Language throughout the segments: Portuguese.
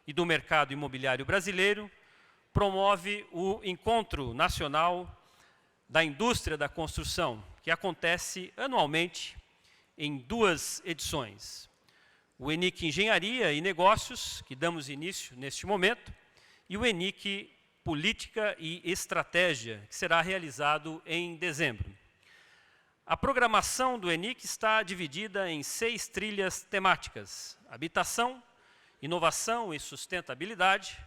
e do Mercado Imobiliário Brasileiro, promove o Encontro Nacional da Indústria da Construção, que acontece anualmente em 2 edições. O ENIC Engenharia e Negócios, que damos início neste momento, e o ENIC Política e Estratégia, que será realizado em dezembro. A programação do ENIC está dividida em 6 trilhas temáticas: habitação, inovação e sustentabilidade,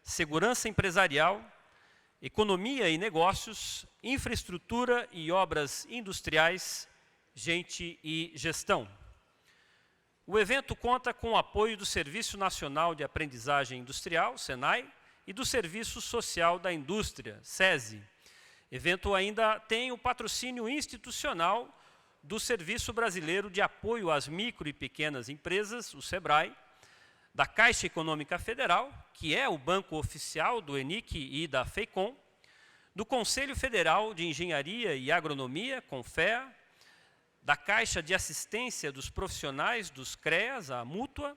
segurança empresarial, economia e negócios, infraestrutura e obras industriais, gente e gestão. O evento conta com o apoio do Serviço Nacional de Aprendizagem Industrial, SENAI, e do Serviço Social da Indústria, SESI. O evento ainda tem o patrocínio institucional do Serviço Brasileiro de Apoio às Micro e Pequenas Empresas, o SEBRAE, da Caixa Econômica Federal, que é o banco oficial do ENIC e da FEICOM, do Conselho Federal de Engenharia e Agronomia, CONFEA, da Caixa de Assistência dos Profissionais dos CREAS, a Mútua,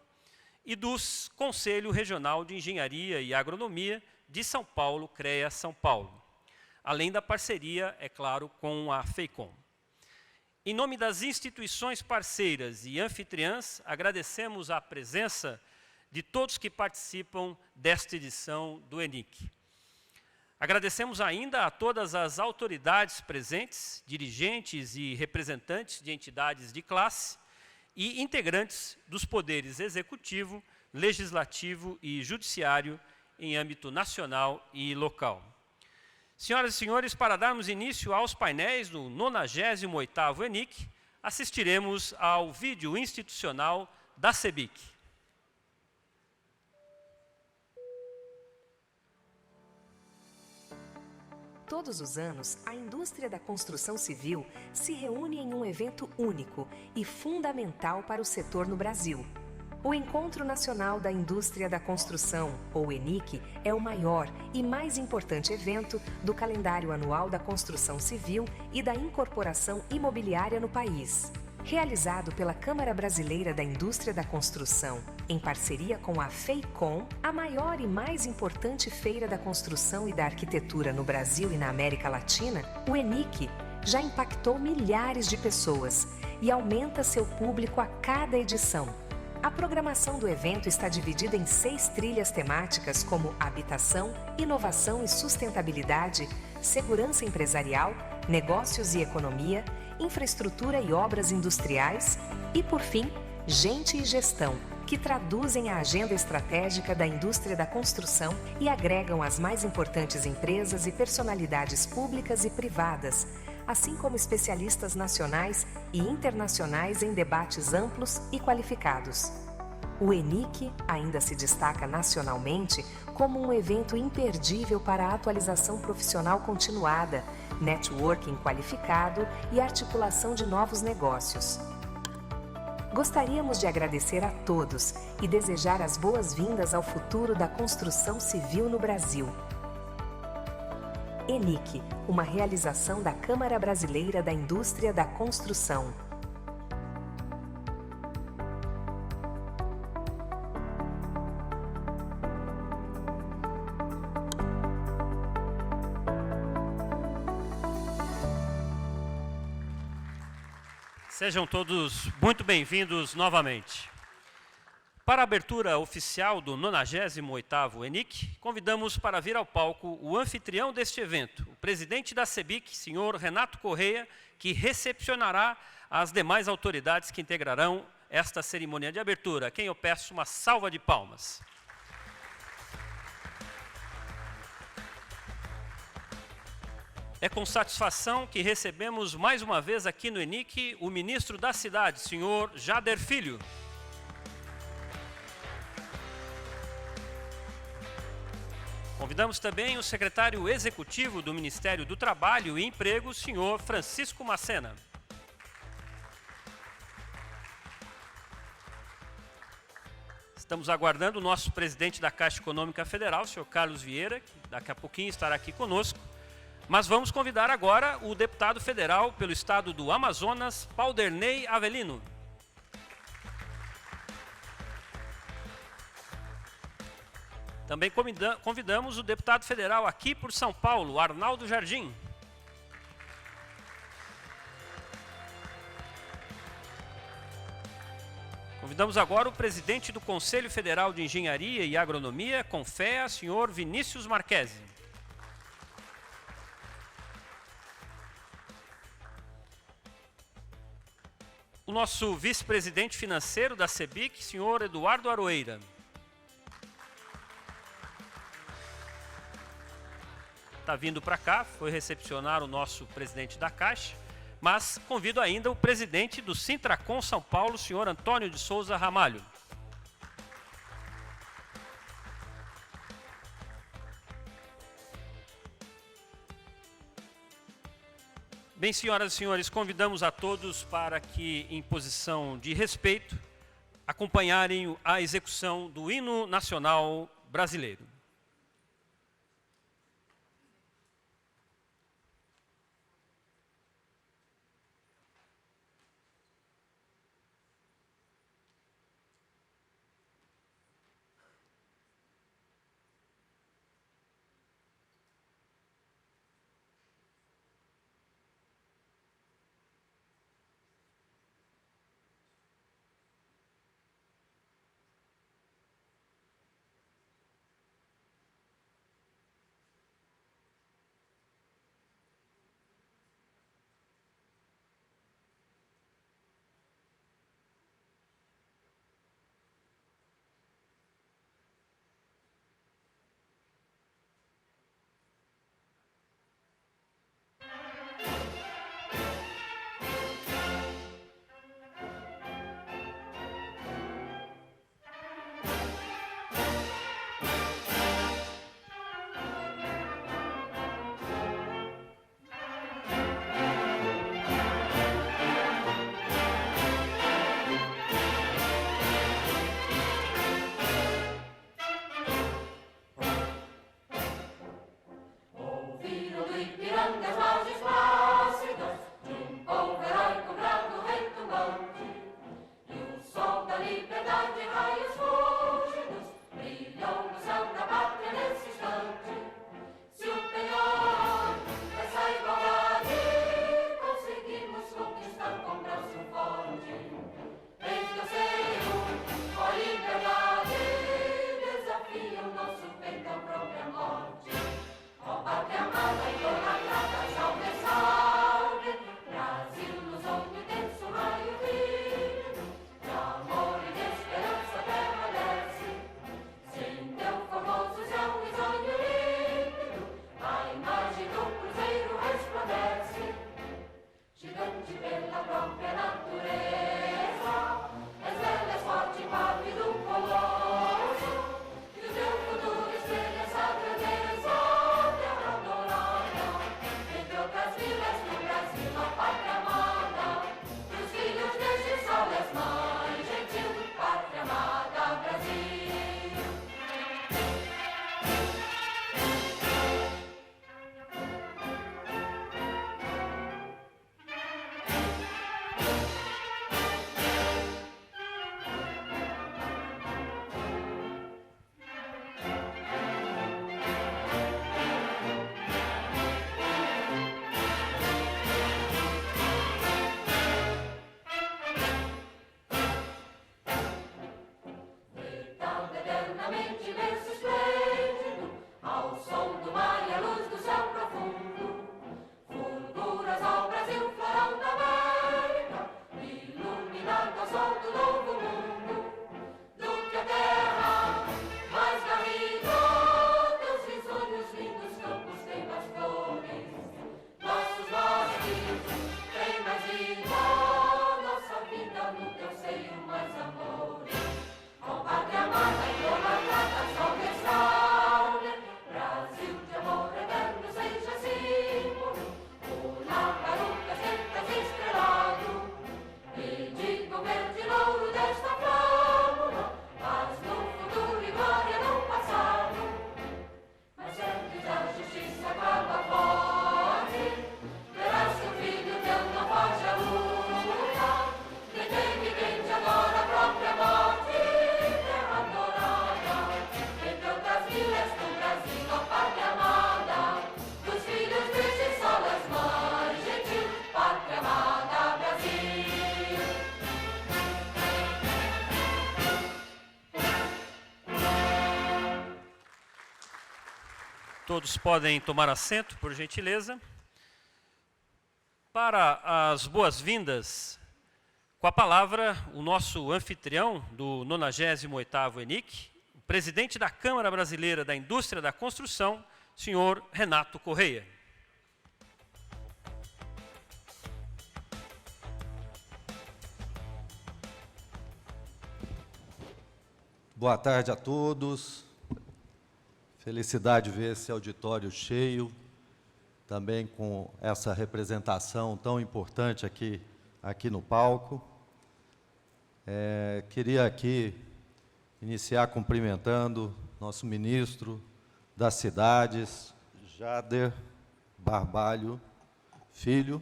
e do Conselho Regional de Engenharia e Agronomia de São Paulo, CREA São Paulo, além da parceria, é claro, com a FEICOM. Em nome das instituições parceiras e anfitriãs, agradecemos a presença de todos que participam desta edição do ENIC. Agradecemos ainda a todas as autoridades presentes, dirigentes e representantes de entidades de classe e integrantes dos poderes executivo, legislativo e judiciário em âmbito nacional e local. Senhoras e senhores, para darmos início aos painéis do 98º ENIC, assistiremos ao vídeo institucional da CEBIC. Todos os anos, a indústria da construção civil se reúne em um evento único e fundamental para o setor no Brasil. O Encontro Nacional da Indústria da Construção, ou ENIC, é o maior e mais importante evento do calendário anual da construção civil e da incorporação imobiliária no país. Realizado pela Câmara Brasileira da Indústria da Construção, em parceria com a FEICOM, a maior e mais importante feira da construção e da arquitetura no Brasil e na América Latina, o ENIC já impactou milhares de pessoas e aumenta seu público a cada edição. A programação do evento está dividida em 6 trilhas temáticas como habitação, inovação e sustentabilidade, segurança empresarial, negócios e economia, infraestrutura e obras industriais e, por fim, gente e gestão, que traduzem a agenda estratégica da indústria da construção e agregam as mais importantes empresas e personalidades públicas e privadas, assim como especialistas nacionais e internacionais em debates amplos e qualificados. O ENIC ainda se destaca nacionalmente como um evento imperdível para a atualização profissional continuada, networking qualificado e articulação de novos negócios. Gostaríamos de agradecer a todos e desejar as boas-vindas ao futuro da construção civil no Brasil. ENIC, uma realização da Câmara Brasileira da Indústria da Construção. Sejam todos muito bem-vindos novamente. Para a abertura oficial do 98º ENIC, convidamos para vir ao palco o anfitrião deste evento, o presidente da CEBIC, senhor Renato Correia, que recepcionará as demais autoridades que integrarão esta cerimônia de abertura, a quem eu peço uma salva de palmas. É com satisfação que recebemos mais uma vez aqui no ENIC o ministro da cidade, senhor Jader Filho. Convidamos também o secretário executivo do Ministério do Trabalho e Emprego, senhor Francisco Macena. Estamos aguardando o nosso presidente da Caixa Econômica Federal, senhor Carlos Vieira, que daqui a pouquinho estará aqui conosco. Mas vamos convidar agora o deputado federal pelo estado do Amazonas, Pauderney Avelino. Também convidamos o deputado federal aqui por São Paulo, Arnaldo Jardim. Convidamos agora o presidente do Conselho Federal de Engenharia e Agronomia, CONFEA, senhor Vinícius Marquesi. O nosso vice-presidente financeiro da CEBIC, senhor Eduardo Aroeira. Está vindo para cá, foi recepcionar o nosso presidente da Caixa, mas convido ainda o presidente do Sintracom São Paulo, senhor Antônio de Souza Ramalho. Bem, senhoras e senhores, convidamos a todos para que, em posição de respeito, acompanharem a execução do hino nacional brasileiro. Todos podem tomar assento, por gentileza. Para as boas-vindas, com a palavra, o nosso anfitrião do 98º ENIC, o presidente da Câmara Brasileira da Indústria da Construção, senhor Renato Correia. Boa tarde a todos. Felicidade ver esse auditório cheio, também com essa representação tão importante aqui no palco. Queria aqui iniciar cumprimentando nosso ministro das Cidades, Jader Barbalho Filho.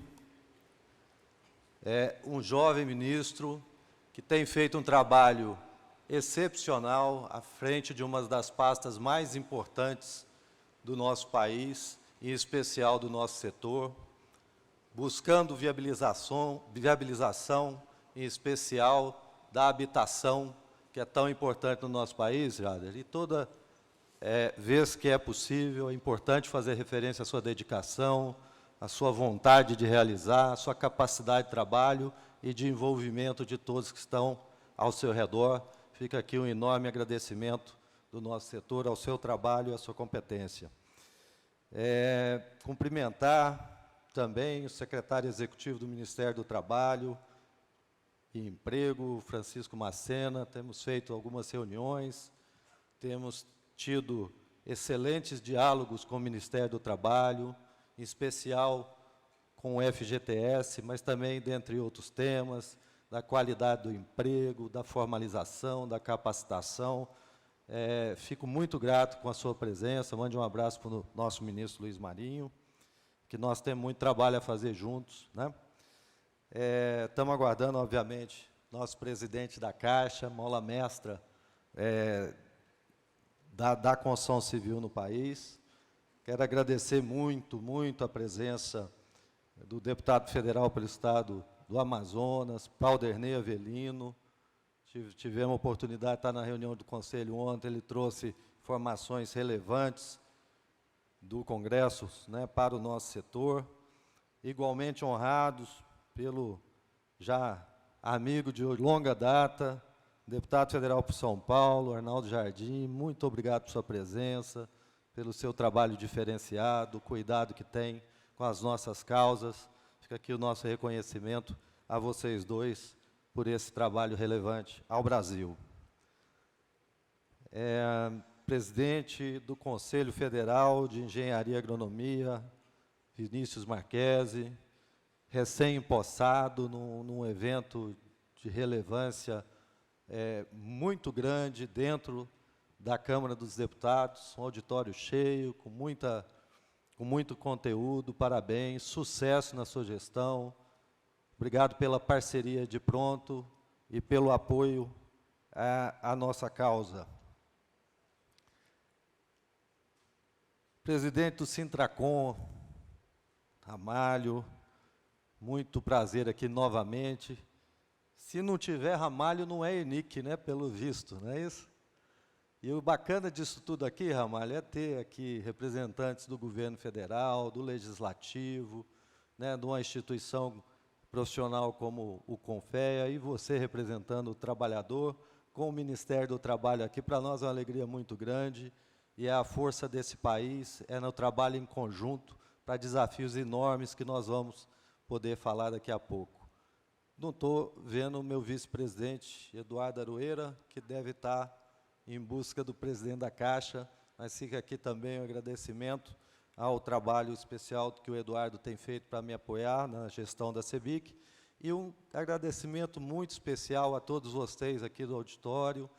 É um jovem ministro que tem feito um trabalho excepcional à frente de uma das pastas mais importantes do nosso país, em especial do nosso setor, buscando viabilização em especial da habitação, que é tão importante no nosso país, Jader. E toda vez que é possível, é importante fazer referência à sua dedicação, à sua vontade de realizar, à sua capacidade de trabalho e de envolvimento de todos que estão ao seu redor. Fica aqui um enorme agradecimento do nosso setor ao seu trabalho e à sua competência. Cumprimentar também o secretário executivo do Ministério do Trabalho e Emprego, Francisco Macena. Temos feito algumas reuniões, temos tido excelentes diálogos com o Ministério do Trabalho, em especial com o FGTS, mas também dentre outros temas, da qualidade do emprego, da formalização, da capacitação. Fico muito grato com a sua presença. Mande um abraço para o nosso ministro Luiz Marinho, que nós temos muito trabalho a fazer juntos, né? Estamos aguardando, obviamente, nosso presidente da Caixa, mola mestra da construção civil no país. Quero agradecer muito a presença do deputado federal pelo Estado do Amazonas, Clauderney Avelino. Tivemos a oportunidade de estar na reunião do Conselho ontem, ele trouxe informações relevantes do Congresso, né, para o nosso setor. Igualmente honrados pelo já amigo de longa data, deputado federal por São Paulo, Arnaldo Jardim. Muito obrigado por sua presença, pelo seu trabalho diferenciado, o cuidado que tem com as nossas causas. Fica aqui o nosso reconhecimento a vocês dois por esse trabalho relevante ao Brasil. Presidente do Conselho Federal de Engenharia e Agronomia, Vinícius Marquesi, recém-empossado num evento de relevância muito grande dentro da Câmara dos Deputados, um auditório cheio, com muito conteúdo. Parabéns, sucesso na sua gestão. Obrigado pela parceria de pronto e pelo apoio à nossa causa. Presidente do Sintracom, Ramalho, muito prazer aqui novamente. Se não tiver Ramalho, não é ENIC, né, pelo visto, não é isso? E o bacana disso tudo aqui, Ramalho, é ter aqui representantes do governo federal, do legislativo, né, de uma instituição profissional como o Confea, e você representando o trabalhador, com o Ministério do Trabalho aqui. Para nós é uma alegria muito grande, e é a força desse país, é no trabalho em conjunto, para desafios enormes que nós vamos poder falar daqui a pouco. Não estou vendo o meu vice-presidente, Eduardo Aroeira, que deve estar em busca do presidente da Caixa, mas fica aqui também o agradecimento ao trabalho especial que o Eduardo tem feito para me apoiar na gestão da CEBIC, e um agradecimento muito especial a todos vocês aqui do auditório,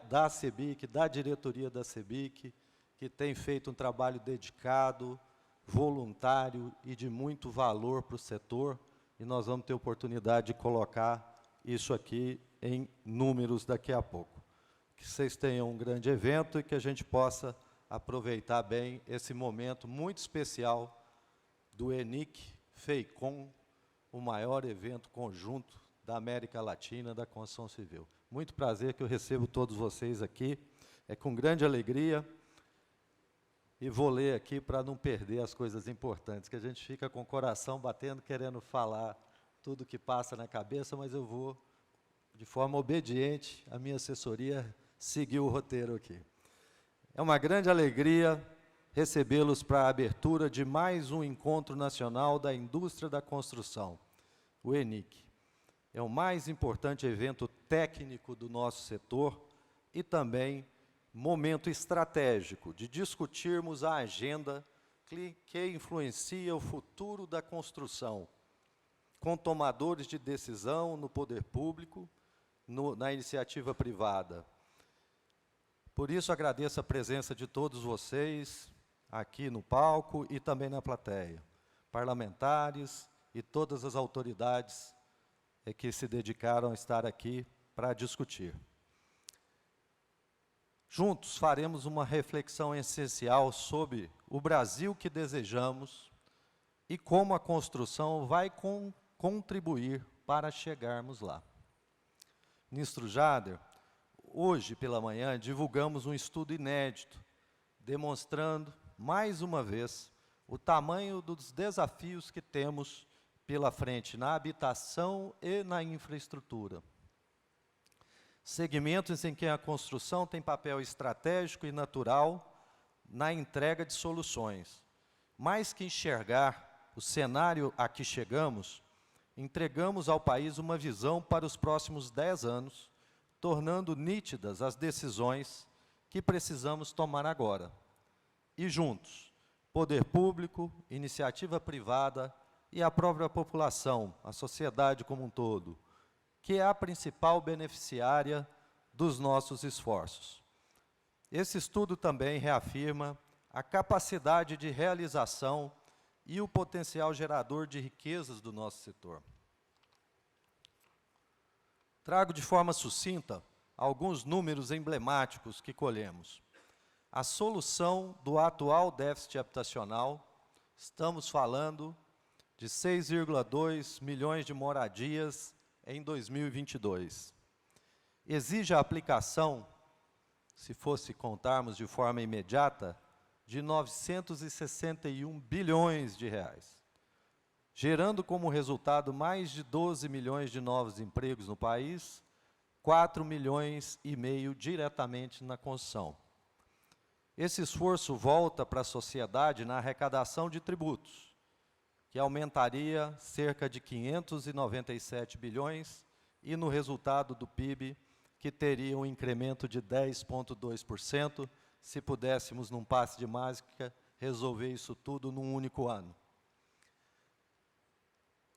da CEBIC, da diretoria da CEBIC, que tem feito um trabalho dedicado, voluntário e de muito valor para o setor, e nós vamos ter oportunidade de colocar isso aqui em números daqui a pouco. Que vocês tenham um grande evento e que a gente possa aproveitar bem esse momento muito especial do ENIC FEICOM, o maior evento conjunto da América Latina da construção civil. Muito prazer que eu recebo todos vocês aqui, com grande alegria. e vou ler aqui para não perder as coisas importantes, que a gente fica com o coração batendo, querendo falar tudo que passa na cabeça, mas eu vou, de forma obediente, a minha assessoria seguir o roteiro aqui. É uma grande alegria recebê-los para a abertura de mais um Encontro Nacional da Indústria da Construção, o ENIC. É o mais importante evento técnico do nosso setor e também momento estratégico de discutirmos a agenda que influencia o futuro da construção, com tomadores de decisão no poder público, na iniciativa privada. Por isso, agradeço a presença de todos vocês aqui no palco e também na plateia, parlamentares e todas as autoridades que se dedicaram a estar aqui para discutir. Juntos faremos uma reflexão essencial sobre o Brasil que desejamos e como a construção vai contribuir para chegarmos lá. Ministro Jader, hoje pela manhã divulgamos um estudo inédito, demonstrando, mais uma vez, o tamanho dos desafios que temos pela frente na habitação e na infraestrutura. Segmentos em que a construção tem papel estratégico e natural na entrega de soluções. Mais que enxergar o cenário a que chegamos, entregamos ao país uma visão para os próximos 10 anos, tornando nítidas as decisões que precisamos tomar agora. E juntos, poder público, iniciativa privada e a própria população, a sociedade como um todo, que é a principal beneficiária dos nossos esforços. Esse estudo também reafirma a capacidade de realização e o potencial gerador de riquezas do nosso setor. Trago de forma sucinta alguns números emblemáticos que colhemos. A solução do atual déficit habitacional, estamos falando de 6,2 milhões de moradias em 2022. Exige a aplicação, se fosse contarmos de forma imediata, de 961 bilhões de reais, gerando como resultado mais de 12 milhões de novos empregos no país, 4 milhões e meio diretamente na construção. Esse esforço volta para a sociedade na arrecadação de tributos, que aumentaria cerca de 597 bilhões, e no resultado do PIB, que teria um incremento de 10,2%, se pudéssemos, num passe de mágica, resolver isso tudo num único ano.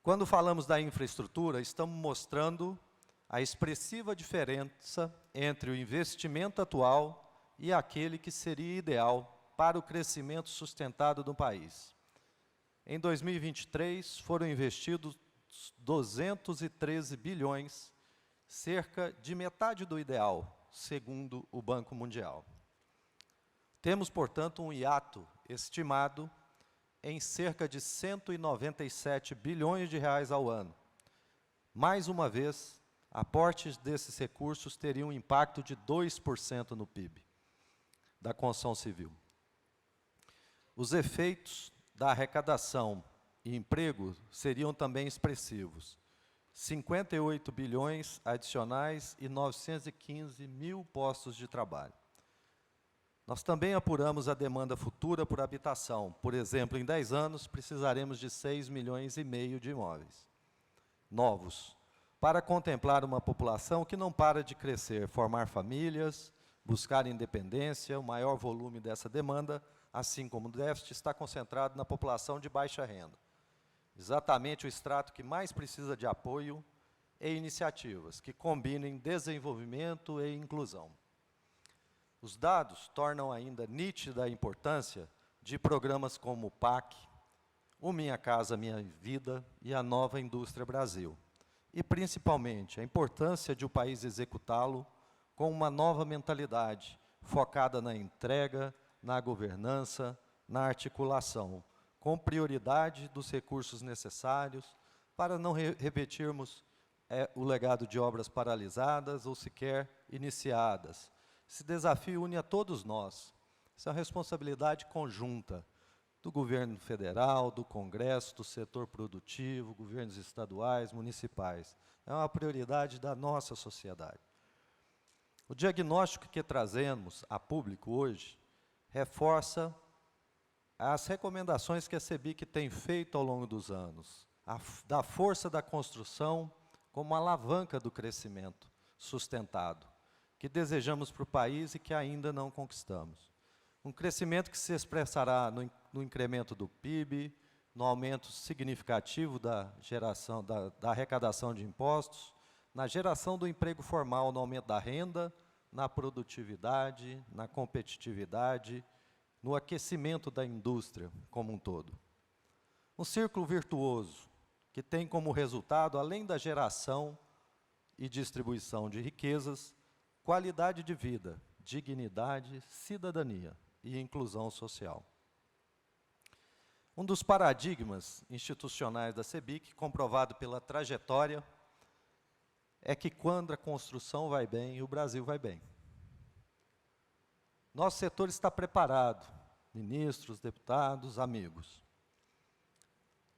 Quando falamos da infraestrutura, estamos mostrando a expressiva diferença entre o investimento atual e aquele que seria ideal para o crescimento sustentado do país. Em 2023, foram investidos 213 bilhões, cerca de metade do ideal, segundo o Banco Mundial. Temos, portanto, um hiato estimado em cerca de 197 bilhões de reais ao ano. Mais uma vez, aportes desses recursos teriam um impacto de 2% no PIB da construção civil. Os efeitos da arrecadação e emprego seriam também expressivos. 58 bilhões adicionais e 915 mil postos de trabalho. Nós também apuramos a demanda futura por habitação. Por exemplo, em 10 anos, precisaremos de 6 milhões e meio de imóveis novos, para contemplar uma população que não para de crescer, formar famílias, buscar independência. O maior volume dessa demanda, assim como o déficit, está concentrado na população de baixa renda. Exatamente o estrato que mais precisa de apoio e iniciativas que combinem desenvolvimento e inclusão. Os dados tornam ainda nítida a importância de programas como o PAC, o Minha Casa Minha Vida e a Nova Indústria Brasil. E, principalmente, a importância de o país executá-lo com uma nova mentalidade, focada na entrega, na governança, na articulação, com prioridade dos recursos necessários, para não repetirmos o legado de obras paralisadas ou sequer iniciadas. Esse desafio une a todos nós, Isso é uma responsabilidade conjunta do governo federal, do Congresso, do setor produtivo, governos estaduais, municipais. É uma prioridade da nossa sociedade. O diagnóstico que trazemos a público hoje reforça as recomendações que a CEBIC tem feito ao longo dos anos, da força da construção como alavanca do crescimento sustentado, que desejamos para o país e que ainda não conquistamos. Um crescimento que se expressará no incremento do PIB, no aumento significativo da arrecadação de impostos, na geração do emprego formal, no aumento da renda, na produtividade, na competitividade, no aquecimento da indústria como um todo. Um círculo virtuoso que tem como resultado, além da geração e distribuição de riquezas, qualidade de vida, dignidade, cidadania e inclusão social. Um dos paradigmas institucionais da CEBIC, comprovado pela trajetória, é que quando a construção vai bem, o Brasil vai bem. Nosso setor está preparado, ministros, deputados, amigos.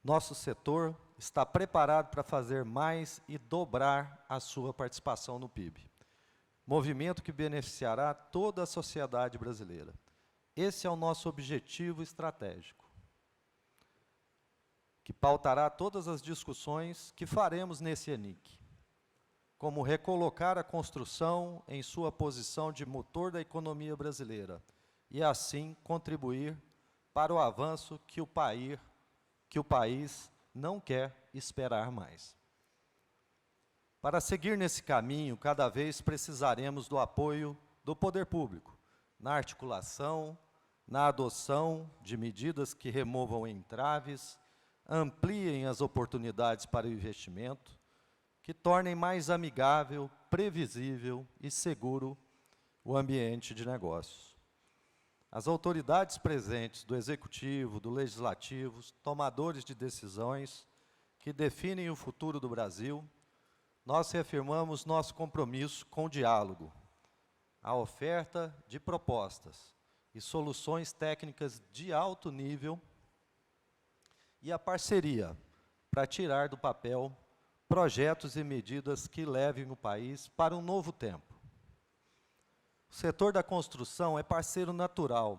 Nosso setor está preparado para fazer mais e dobrar a sua participação no PIB. Movimento que beneficiará toda a sociedade brasileira. Esse é o nosso objetivo estratégico, que pautará todas as discussões que faremos nesse ENIC, como recolocar a construção em sua posição de motor da economia brasileira e, assim, contribuir para o avanço que o país não quer esperar mais. Para seguir nesse caminho, cada vez precisaremos do apoio do poder público, na articulação, na adoção de medidas que removam entraves, ampliem as oportunidades para o investimento, que tornem mais amigável, previsível e seguro o ambiente de negócios. As autoridades presentes do Executivo, do Legislativo, tomadores de decisões que definem o futuro do Brasil, nós reafirmamos nosso compromisso com o diálogo, a oferta de propostas e soluções técnicas de alto nível e a parceria para tirar do papel projetos e medidas que levem o país para um novo tempo. O setor da construção é parceiro natural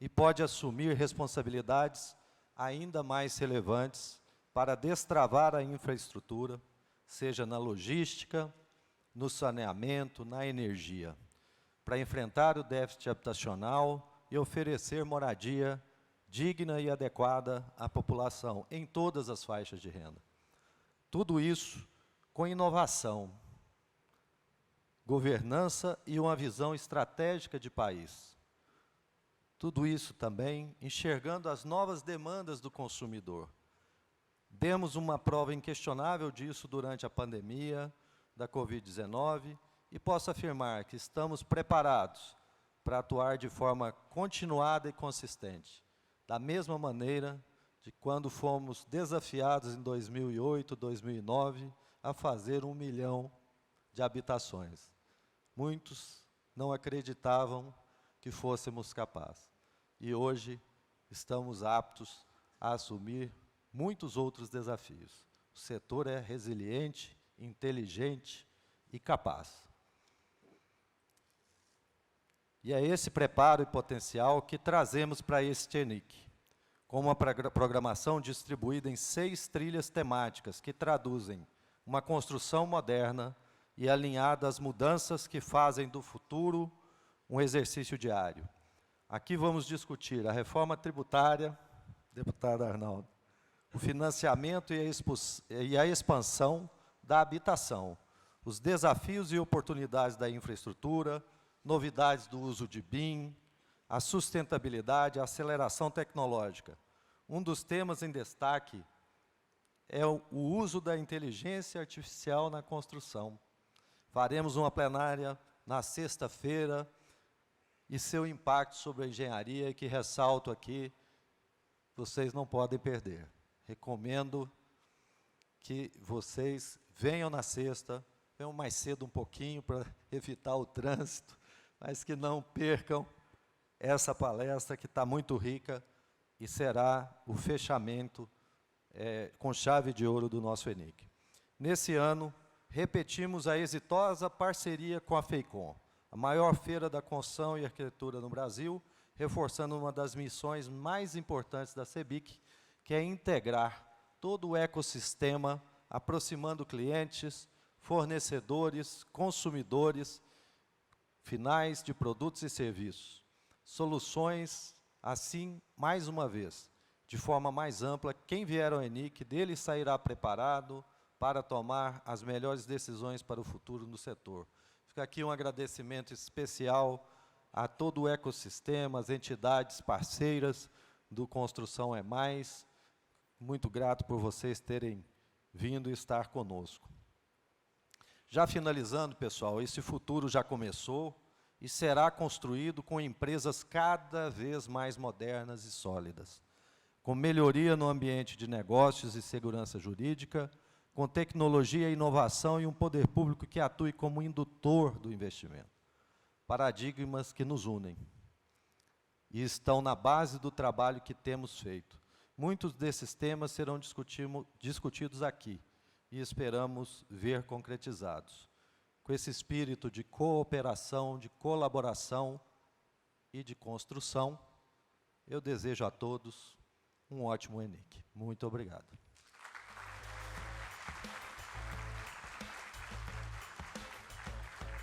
e pode assumir responsabilidades ainda mais relevantes para destravar a infraestrutura, seja na logística, no saneamento, na energia, para enfrentar o déficit habitacional e oferecer moradia digna e adequada à população em todas as faixas de renda. Tudo isso com inovação, governança e uma visão estratégica de país. Tudo isso também enxergando as novas demandas do consumidor. Demos uma prova inquestionável disso durante a pandemia da Covid-19 e posso afirmar que estamos preparados para atuar de forma continuada e consistente, da mesma maneira de quando fomos desafiados em 2008, 2009, a fazer 1 milhão de habitações. Muitos não acreditavam que fôssemos capazes. E hoje estamos aptos a assumir muitos outros desafios. O setor é resiliente, inteligente e capaz. E é esse preparo e potencial que trazemos para este ENIC, com uma programação distribuída em 6 trilhas temáticas que traduzem uma construção moderna e alinhada às mudanças que fazem do futuro um exercício diário. Aqui vamos discutir a reforma tributária, deputado Arnaldo, o financiamento e a expansão da habitação, os desafios e oportunidades da infraestrutura, novidades do uso de BIM, a sustentabilidade, a aceleração tecnológica. Um dos temas em destaque é o uso da inteligência artificial na construção. Faremos uma plenária na sexta-feira e seu impacto sobre a engenharia, que ressalto aqui, vocês não podem perder. Recomendo que vocês venham na sexta, venham mais cedo um pouquinho para evitar o trânsito, mas que não percam essa palestra que está muito rica e será o fechamento com chave de ouro do nosso ENIC. Nesse ano, repetimos a exitosa parceria com a FEICOM, a maior feira da construção e arquitetura no Brasil, reforçando uma das missões mais importantes da CEBIC, que é integrar todo o ecossistema, aproximando clientes, fornecedores, consumidores finais de produtos e serviços. Soluções, assim, mais uma vez, de forma mais ampla, quem vier ao ENIC, dele sairá preparado para tomar as melhores decisões para o futuro no setor. Fica aqui um agradecimento especial a todo o ecossistema, as entidades parceiras do Construção é Mais. Muito grato por vocês terem vindo e estar conosco. Já finalizando, pessoal, esse futuro já começou e será construído com empresas cada vez mais modernas e sólidas, com melhoria no ambiente de negócios e segurança jurídica, com tecnologia e inovação e um poder público que atue como indutor do investimento. Paradigmas que nos unem e estão na base do trabalho que temos feito. Muitos desses temas serão discutidos aqui e esperamos ver concretizados. Com esse espírito de cooperação, de colaboração e de construção, eu desejo a todos um ótimo ENIC. Muito obrigado.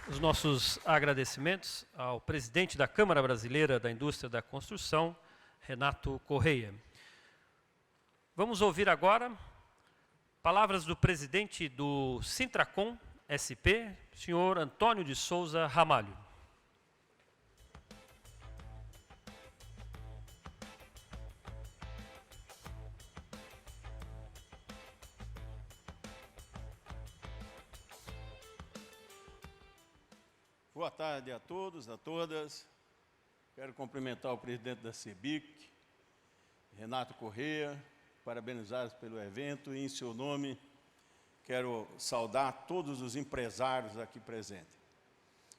Os nossos agradecimentos ao presidente da Câmara Brasileira da Indústria da Construção, Renato Correia. Vamos ouvir agora palavras do presidente do Sintracom SP, senhor Antônio de Souza Ramalho. Boa tarde a todos, a todas. Quero cumprimentar o presidente da CEBIC, Renato Correia, parabenizá-los pelo evento e, em seu nome, quero saudar todos os empresários aqui presentes.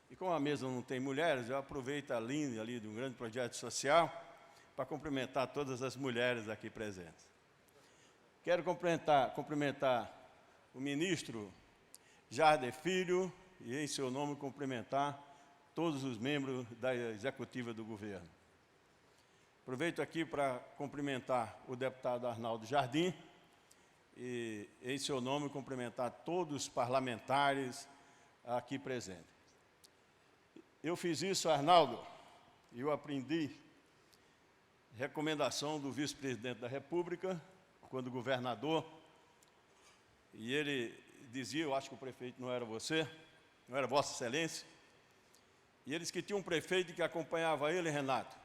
E como a mesa não tem mulheres, eu aproveito a linha ali de um grande projeto social para cumprimentar todas as mulheres aqui presentes. Quero cumprimentar o ministro Jarder Filho, e, em seu nome, cumprimentar todos os membros da executiva do governo. Aproveito aqui para cumprimentar o deputado Arnaldo Jardim e, em seu nome, cumprimentar todos os parlamentares aqui presentes. Eu fiz isso, Arnaldo, e eu aprendi recomendação do vice-presidente da República, quando governador, e ele dizia, eu acho que o prefeito não era você, não era Vossa Excelência, e eles que tinham um prefeito que acompanhava ele, Renato,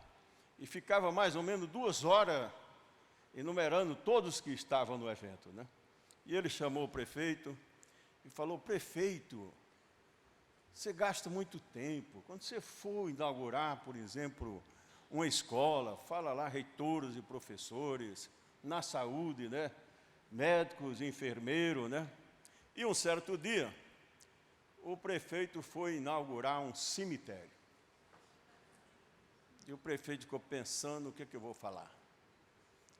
e ficava mais ou menos 2 horas enumerando todos que estavam no evento, né? E ele chamou o prefeito e falou, prefeito, você gasta muito tempo, quando você for inaugurar, por exemplo, uma escola, fala lá reitores e professores, na saúde, né? Médicos, enfermeiros, né? E um certo dia, o prefeito foi inaugurar um cemitério. E o prefeito ficou pensando, o que eu vou falar?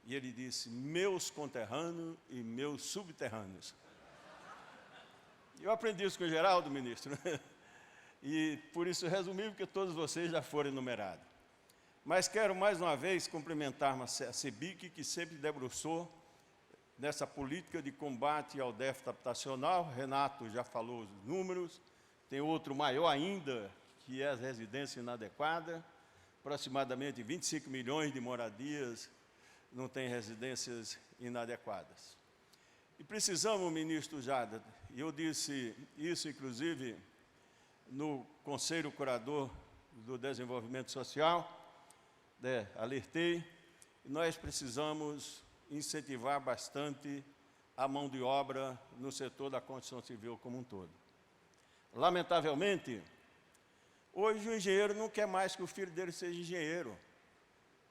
E ele disse, meus conterrâneos e meus subterrâneos. Eu aprendi isso com o Geraldo, ministro, né? E por isso resumi, porque todos vocês já foram enumerados. Mas quero mais uma vez cumprimentar a CEBIC, que sempre debruçou nessa política de combate ao déficit habitacional. Renato já falou os números, tem outro maior ainda, que é as residências inadequadas, aproximadamente 25 milhões de moradias não têm residências inadequadas. E precisamos, ministro Jada, e eu disse isso, inclusive, no Conselho Curador do Desenvolvimento Social, alertei, nós precisamos incentivar bastante a mão de obra no setor da construção civil como um todo. Lamentavelmente, hoje o engenheiro não quer mais que o filho dele seja engenheiro,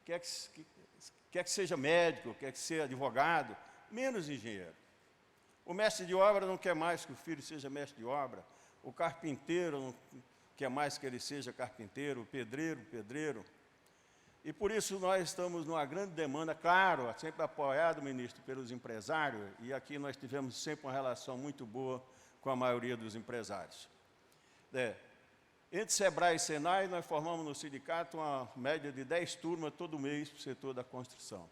quer que seja médico, quer que seja advogado, menos engenheiro. O mestre de obra não quer mais que o filho seja mestre de obra, o carpinteiro não quer mais que ele seja carpinteiro, o pedreiro, pedreiro. E por isso nós estamos numa grande demanda, claro, sempre apoiado, ministro, pelos empresários, e aqui nós tivemos sempre uma relação muito boa com a maioria dos empresários. Entre SEBRAE e SENAI, nós formamos no sindicato uma média de 10 turmas todo mês para o setor da construção.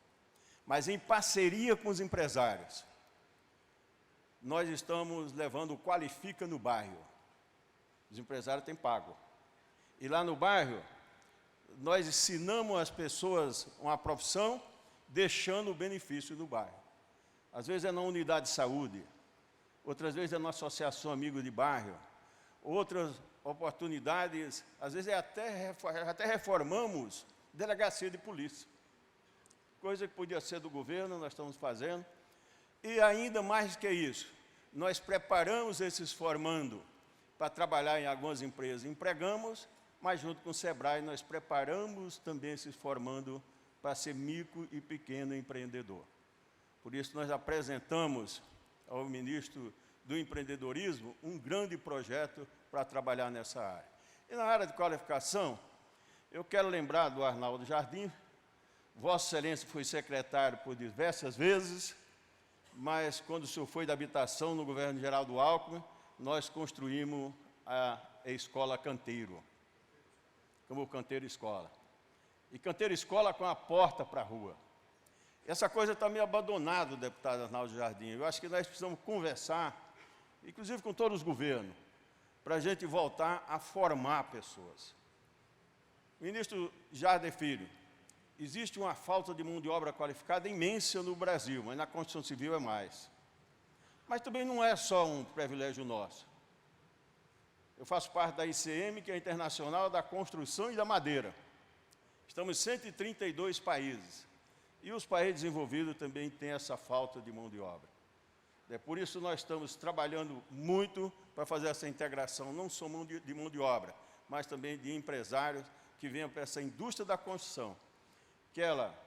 Mas em parceria com os empresários, nós estamos levando o Qualifica no bairro. Os empresários têm pago. E lá no bairro, nós ensinamos as pessoas uma profissão, deixando o benefício no bairro. Às vezes é na unidade de saúde, outras vezes é na associação Amigos de Bairro, outras oportunidades, às vezes até reformamos delegacia de polícia. Coisa que podia ser do governo, nós estamos fazendo. E ainda mais que isso, nós preparamos esses formando para trabalhar em algumas empresas, empregamos, mas junto com o SEBRAE nós preparamos também esses formando para ser micro e pequeno empreendedor. Por isso nós apresentamos ao ministro do empreendedorismo um grande projeto para trabalhar nessa área. E na área de qualificação, eu quero lembrar do Arnaldo Jardim. Vossa Excelência foi secretário por diversas vezes, mas quando o senhor foi da habitação no governo de Geraldo Alckmin, nós construímos a escola Canteiro, como Canteiro Escola. E Canteiro Escola com a porta para a rua. Essa coisa está meio abandonada, deputado Arnaldo Jardim. Eu acho que nós precisamos conversar, inclusive com todos os governos, para a gente voltar a formar pessoas. Ministro Jardim Filho, existe uma falta de mão de obra qualificada imensa no Brasil, mas na construção civil é mais. Mas também não é só um privilégio nosso. Eu faço parte da ICM, que é a Internacional da Construção e da Madeira. Estamos em 132 países. E os países desenvolvidos também têm essa falta de mão de obra. Por isso nós estamos trabalhando muito para fazer essa integração, não só de mão de obra, mas também de empresários que venham para essa indústria da construção, que ela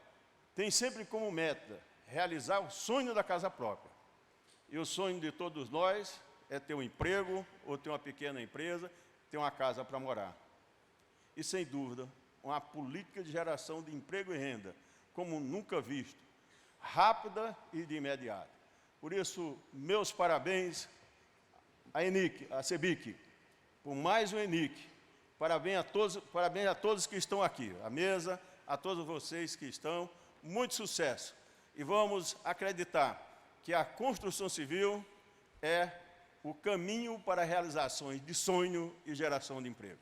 tem sempre como meta realizar o sonho da casa própria. E o sonho de todos nós é ter um emprego, ou ter uma pequena empresa, ter uma casa para morar. E, sem dúvida, uma política de geração de emprego e renda, como nunca visto, rápida e de imediato. Por isso, meus parabéns à ENIC, à CEBIC, por mais um ENIC. Parabéns a todos que estão aqui, à mesa, a todos vocês que estão. Muito sucesso. E vamos acreditar que a construção civil é o caminho para realizações de sonho e geração de emprego.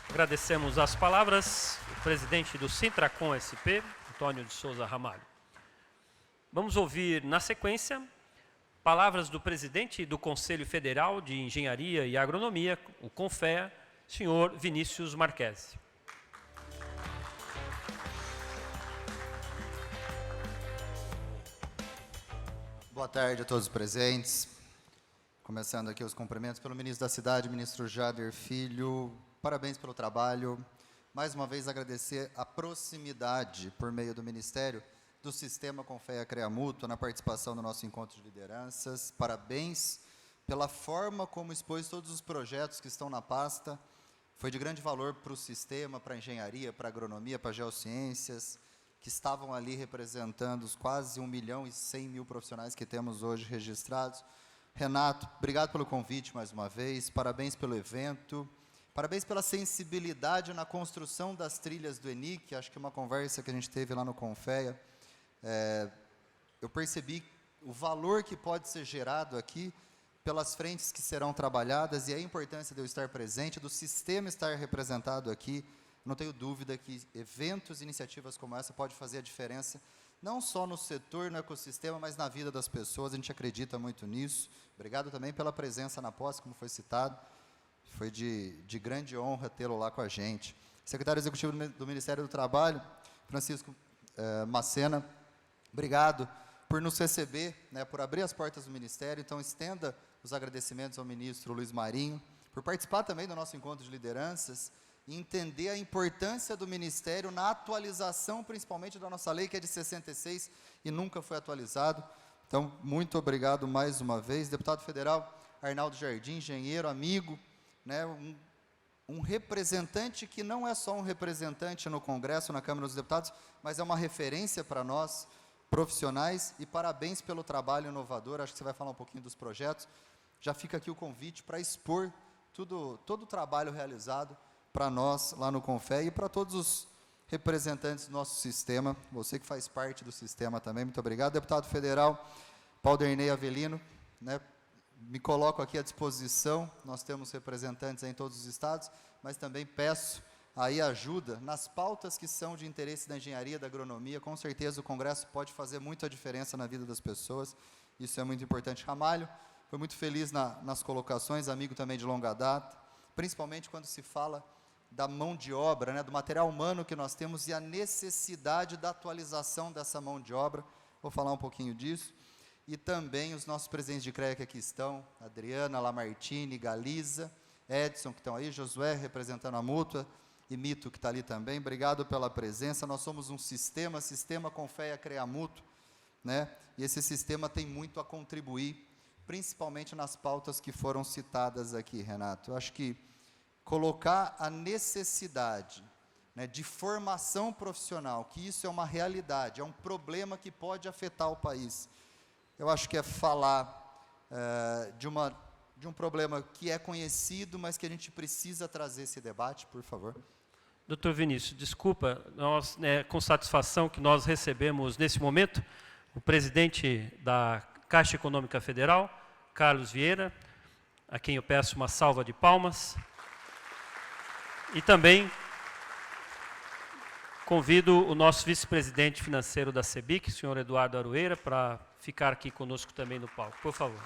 Agradecemos as palavras do presidente do Sintracom SP, Antônio de Souza Ramalho. Vamos ouvir, na sequência, palavras do presidente do Conselho Federal de Engenharia e Agronomia, o CONFEA, senhor Vinícius Marquesi. Boa tarde a todos os presentes. Começando aqui os cumprimentos pelo ministro da Cidade, ministro Jader Filho. Parabéns pelo trabalho. Mais uma vez agradecer a proximidade por meio do Ministério do Sistema CONFEA CREA Mútua na participação do nosso encontro de lideranças. Parabéns pela forma como expôs todos os projetos que estão na pasta. Foi de grande valor para o sistema, para a engenharia, para a agronomia, para as geociências, que estavam ali representando os quase 1.100.000 profissionais que temos hoje registrados. Renato, obrigado pelo convite mais uma vez, parabéns pelo evento, parabéns pela sensibilidade na construção das trilhas do ENIC, acho que uma conversa que a gente teve lá no CONFEA, eu percebi o valor que pode ser gerado aqui pelas frentes que serão trabalhadas e a importância de eu estar presente, do sistema estar representado aqui. Não tenho dúvida que eventos e iniciativas como essa podem fazer a diferença, não só no setor, no ecossistema, mas na vida das pessoas. A gente acredita muito nisso. Obrigado também pela presença na posse, como foi citado. Foi de grande honra tê-lo lá com a gente. Secretário Executivo do Ministério do Trabalho, Francisco Macena, obrigado por nos receber, por abrir as portas do Ministério. Então, estenda os agradecimentos ao ministro Luiz Marinho, por participar também do nosso encontro de lideranças, e entender a importância do Ministério na atualização, principalmente da nossa lei, que é de 66 e nunca foi atualizado. Então, muito obrigado mais uma vez. Deputado federal Arnaldo Jardim, engenheiro, amigo, um representante que não é só um representante no Congresso, na Câmara dos Deputados, mas é uma referência para nós, profissionais, e parabéns pelo trabalho inovador. Acho que você vai falar um pouquinho dos projetos. Já fica aqui o convite para expor todo o trabalho realizado para nós lá no Confé e para todos os representantes do nosso sistema, você que faz parte do sistema também, muito obrigado. Deputado federal Paulderney Avelino, né, me coloco aqui à disposição, nós temos representantes em todos os estados, mas também peço aí ajuda nas pautas que são de interesse da engenharia, da agronomia. Com certeza o Congresso pode fazer muita diferença na vida das pessoas, isso é muito importante. Ramalho, foi muito feliz nas colocações, amigo também de longa data, principalmente quando se fala da mão de obra, né, do material humano que nós temos e a necessidade da atualização dessa mão de obra. Vou falar um pouquinho disso. E também os nossos presidentes de CREA que aqui estão, Adriana, Lamartine, Galiza, Edson, que estão aí, Josué, representando a Mútua, e Mito, que está ali também. Obrigado pela presença. Nós somos um sistema Confé CREA Mútua, né, e esse sistema tem muito a contribuir, principalmente nas pautas que foram citadas aqui, Renato. Eu acho que colocar a necessidade, né, de formação profissional, que isso é uma realidade, é um problema que pode afetar o país. Eu acho que é falar de um problema que é conhecido, mas que a gente precisa trazer esse debate, por favor. Doutor Vinícius, desculpa, nós, com satisfação que nós recebemos nesse momento o presidente da Caixa Econômica Federal, Carlos Vieira, a quem eu peço uma salva de palmas. E também convido o nosso vice-presidente financeiro da CEBIC, o senhor Eduardo Aroeira, para ficar aqui conosco também no palco. Por favor.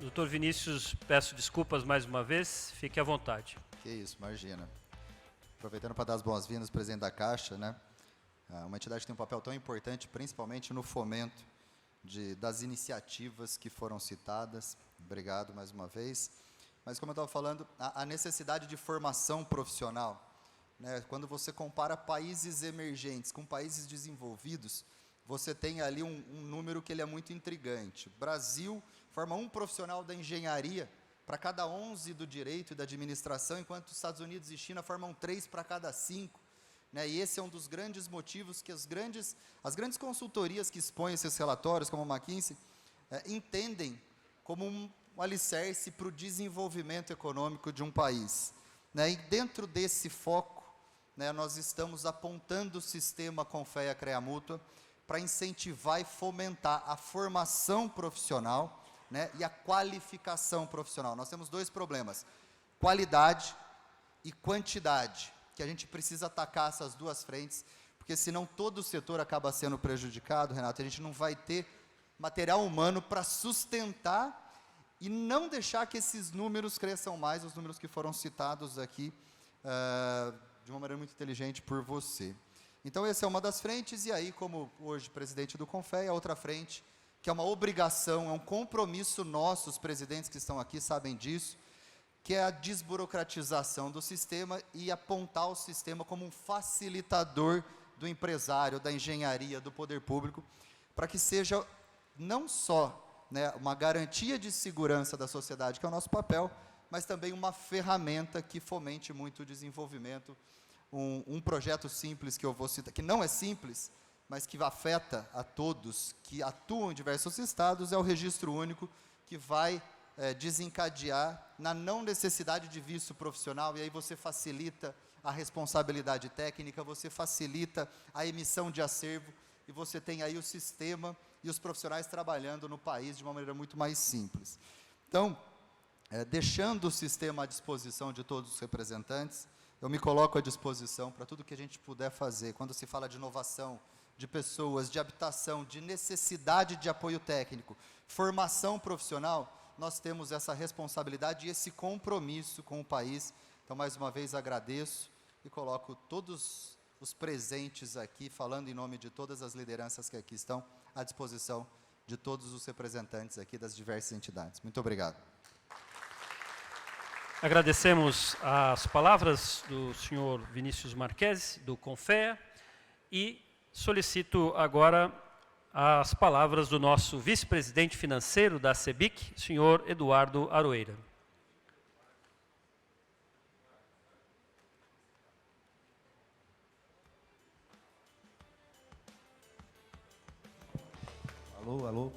Doutor Vinícius, peço desculpas mais uma vez, fique à vontade. Que isso, imagina. Aproveitando para dar as boas-vindas, presidente da Caixa, né? Uma entidade que tem um papel tão importante, principalmente no fomento das iniciativas que foram citadas. Obrigado mais uma vez. Mas como eu estava falando, a necessidade de formação profissional, né? Quando você compara países emergentes com países desenvolvidos, você tem ali um número que ele é muito intrigante. O Brasil forma um profissional da engenharia para cada 11 do direito e da administração, enquanto os Estados Unidos e China formam 3 para cada 5. Né, e esse é um dos grandes motivos que as grandes consultorias que expõem esses relatórios, como a McKinsey, entendem como um alicerce para o desenvolvimento econômico de um país. Né, e dentro desse foco, né, nós estamos apontando o sistema Confé CREA Mútua para incentivar e fomentar a formação profissional, né, e a qualificação profissional. Nós temos 2 problemas, qualidade e quantidade, que a gente precisa atacar essas 2 frentes, porque senão todo o setor acaba sendo prejudicado, Renato. A gente não vai ter material humano para sustentar e não deixar que esses números cresçam mais, os números que foram citados aqui de uma maneira muito inteligente por você. Então, essa é uma das frentes, e aí, como hoje presidente do Confé, a outra frente, que é uma obrigação, é um compromisso nosso, os presidentes que estão aqui sabem disso, que é a desburocratização do sistema e apontar o sistema como um facilitador do empresário, da engenharia, do poder público, para que seja não só, né, uma garantia de segurança da sociedade, que é o nosso papel, mas também uma ferramenta que fomente muito o desenvolvimento. Um projeto simples que eu vou citar, que não é simples, mas que afeta a todos que atuam em diversos estados, é o Registro Único, que vai desencadear na não necessidade de visto profissional, e aí você facilita a responsabilidade técnica, você facilita a emissão de acervo, e você tem aí o sistema e os profissionais trabalhando no país de uma maneira muito mais simples. Então, deixando o sistema à disposição de todos os representantes, eu me coloco à disposição para tudo que a gente puder fazer. Quando se fala de inovação, de pessoas, de habitação, de necessidade de apoio técnico, formação profissional, nós temos essa responsabilidade e esse compromisso com o país. Então, mais uma vez, agradeço e coloco todos os presentes aqui, falando em nome de todas as lideranças que aqui estão, à disposição de todos os representantes aqui das diversas entidades. Muito obrigado. Agradecemos as palavras do senhor Vinícius Marques, do Confé, e solicito agora as palavras do nosso vice-presidente financeiro da CEBIC, senhor Eduardo Aroeira. Alô, alô.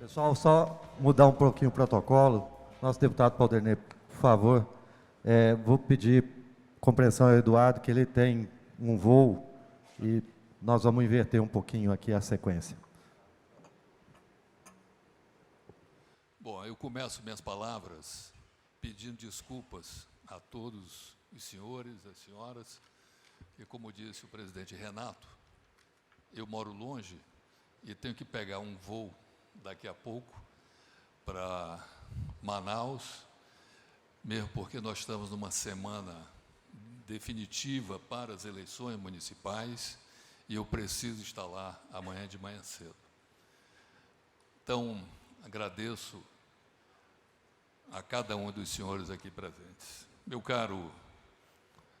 Pessoal, só mudar um pouquinho o protocolo. Nosso deputado Paulderney, por favor, vou pedir compreensão ao Eduardo, que ele tem um voo e nós vamos inverter um pouquinho aqui a sequência. Bom, eu começo minhas palavras pedindo desculpas a todos os senhores, as senhoras, e como disse o presidente Renato, eu moro longe e tenho que pegar um voo daqui a pouco para Manaus, mesmo porque nós estamos numa semana definitiva para as eleições municipais e eu preciso estar lá amanhã de manhã cedo. Então, agradeço a cada um dos senhores aqui presentes. Meu caro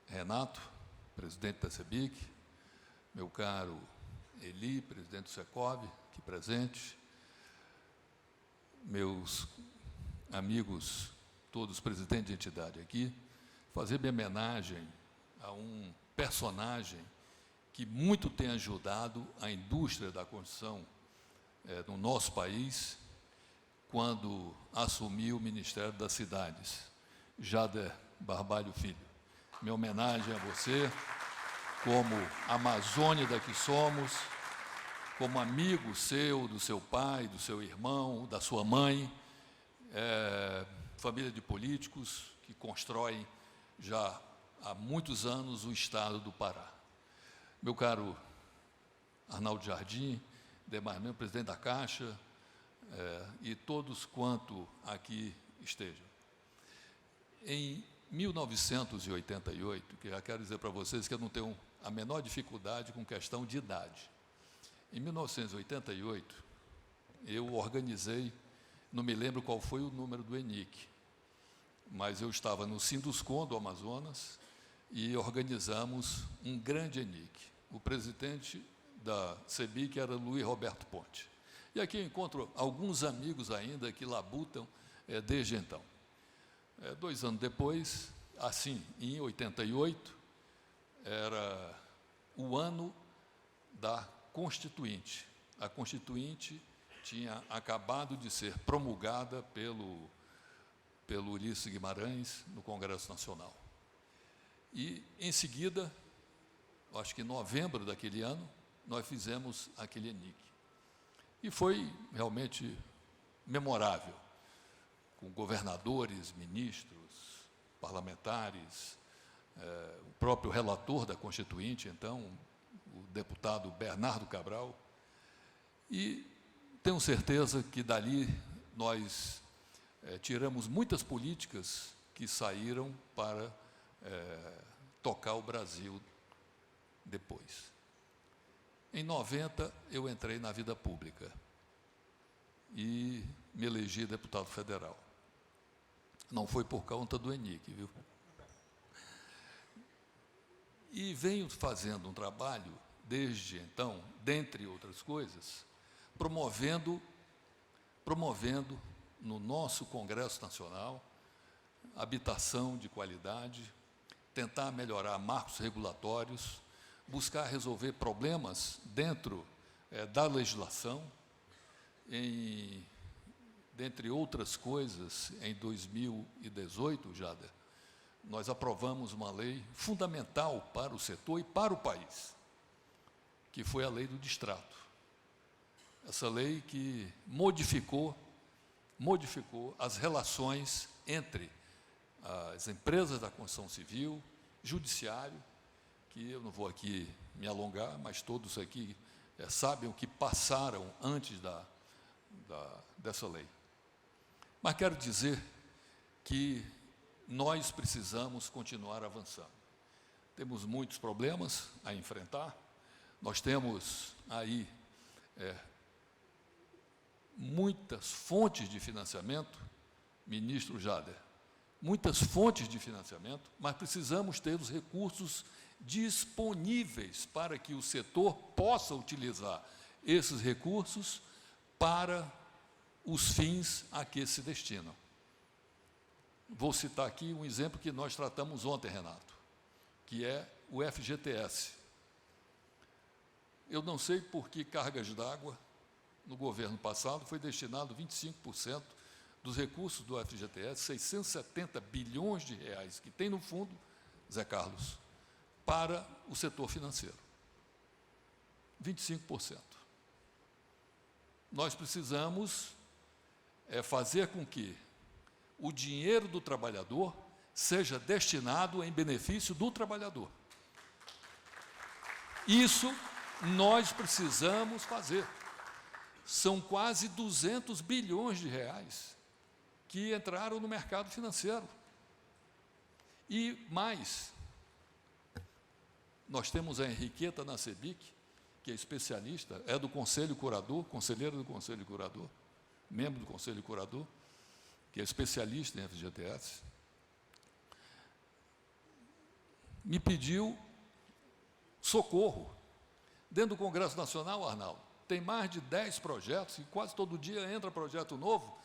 Renato, presidente da CEBIC, meu caro Eli, presidente do Secov, aqui presente, meus amigos, todos presidentes de entidade aqui, fazer minha homenagem a um personagem que muito tem ajudado a indústria da construção no nosso país, quando assumiu o Ministério das Cidades, Jader Barbalho Filho. Minha homenagem a você, como amazônida que somos, como amigo seu, do seu pai, do seu irmão, da sua mãe, família de políticos que constroem já há muitos anos o Estado do Pará. Meu caro Arnaldo Jardim, demais membro, presidente da Caixa, e todos quanto aqui estejam. Em 1988, que já quero dizer para vocês que eu não tenho a menor dificuldade com questão de idade. Em 1988, eu organizei, não me lembro qual foi o número do ENIC, mas eu estava no Sinduscon do Amazonas e organizamos um grande ENIC. O presidente da CEBIC era Luiz Roberto Ponte. E aqui eu encontro alguns amigos ainda que labutam desde então. 2 anos depois, assim, em 88, era o ano da Constituinte. A Constituinte tinha acabado de ser promulgada pelo Ulisses Guimarães no Congresso Nacional. E, em seguida, acho que em novembro daquele ano, nós fizemos aquele ENIC. E foi realmente memorável, com governadores, ministros, parlamentares, o próprio relator da Constituinte, então, o deputado Bernardo Cabral, e tenho certeza que dali nós tiramos muitas políticas que saíram para tocar o Brasil depois. Em 90, eu entrei na vida pública e me elegi deputado federal. Não foi por conta do ENIC, viu? E venho fazendo um trabalho, desde então, dentre outras coisas, promovendo no nosso Congresso Nacional habitação de qualidade, tentar melhorar marcos regulatórios, buscar resolver problemas dentro da legislação. Dentre outras coisas, em 2018, Jader, nós aprovamos uma lei fundamental para o setor e para o país, que foi a lei do distrato. Essa lei que modificou as relações entre as empresas da construção civil, judiciário, que eu não vou aqui me alongar, mas todos aqui sabem o que passaram antes dessa lei. Mas quero dizer que nós precisamos continuar avançando. Temos muitos problemas a enfrentar, nós temos aí muitas fontes de financiamento, ministro Jader, muitas fontes de financiamento, mas precisamos ter os recursos disponíveis para que o setor possa utilizar esses recursos para os fins a que se destinam. Vou citar aqui um exemplo que nós tratamos ontem, Renato, que é o FGTS. Eu não sei por que cargas d'água, no governo passado, foi destinado 25% dos recursos do FGTS, 670 bilhões de reais que tem no fundo, Zé Carlos, para o setor financeiro. 25%. Nós precisamos fazer com que o dinheiro do trabalhador seja destinado em benefício do trabalhador. Isso nós precisamos fazer. São quase 200 bilhões de reais que entraram no mercado financeiro. E mais, nós temos a Henriqueta Nascebic, que é especialista, é do Conselho Curador, conselheira do Conselho Curador, membro do Conselho Curador, que é especialista em FGTS, me pediu socorro. Dentro do Congresso Nacional, Arnaldo, tem mais de 10 projetos, e quase todo dia entra projeto novo,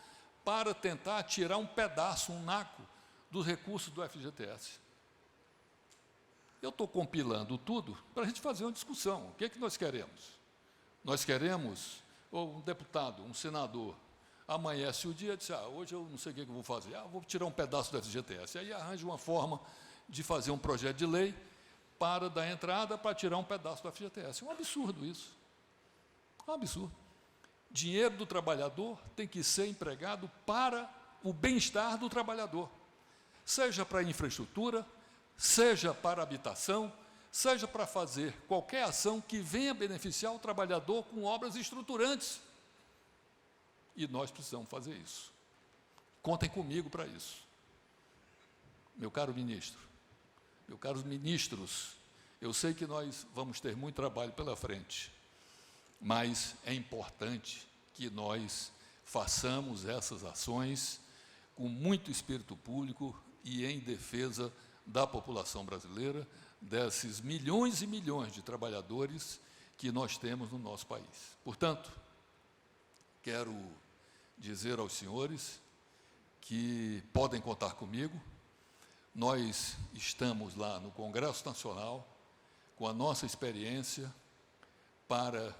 para tentar tirar um pedaço, um naco, dos recursos do FGTS. Eu estou compilando tudo para a gente fazer uma discussão. O que é que nós queremos? Nós queremos, ou um deputado, um senador, amanhece o dia e diz, hoje eu não sei o que eu vou fazer, vou tirar um pedaço do FGTS. Aí arranja uma forma de fazer um projeto de lei para dar entrada para tirar um pedaço do FGTS. É um absurdo isso. É um absurdo. Dinheiro do trabalhador tem que ser empregado para o bem-estar do trabalhador, seja para infraestrutura, seja para habitação, seja para fazer qualquer ação que venha beneficiar o trabalhador com obras estruturantes. E nós precisamos fazer isso. Contem comigo para isso. Meu caro ministro, meus caros ministros, eu sei que nós vamos ter muito trabalho pela frente, mas é importante que nós façamos essas ações com muito espírito público e em defesa da população brasileira, desses milhões e milhões de trabalhadores que nós temos no nosso país. Portanto, quero dizer aos senhores que podem contar comigo. Nós estamos lá no Congresso Nacional com a nossa experiência para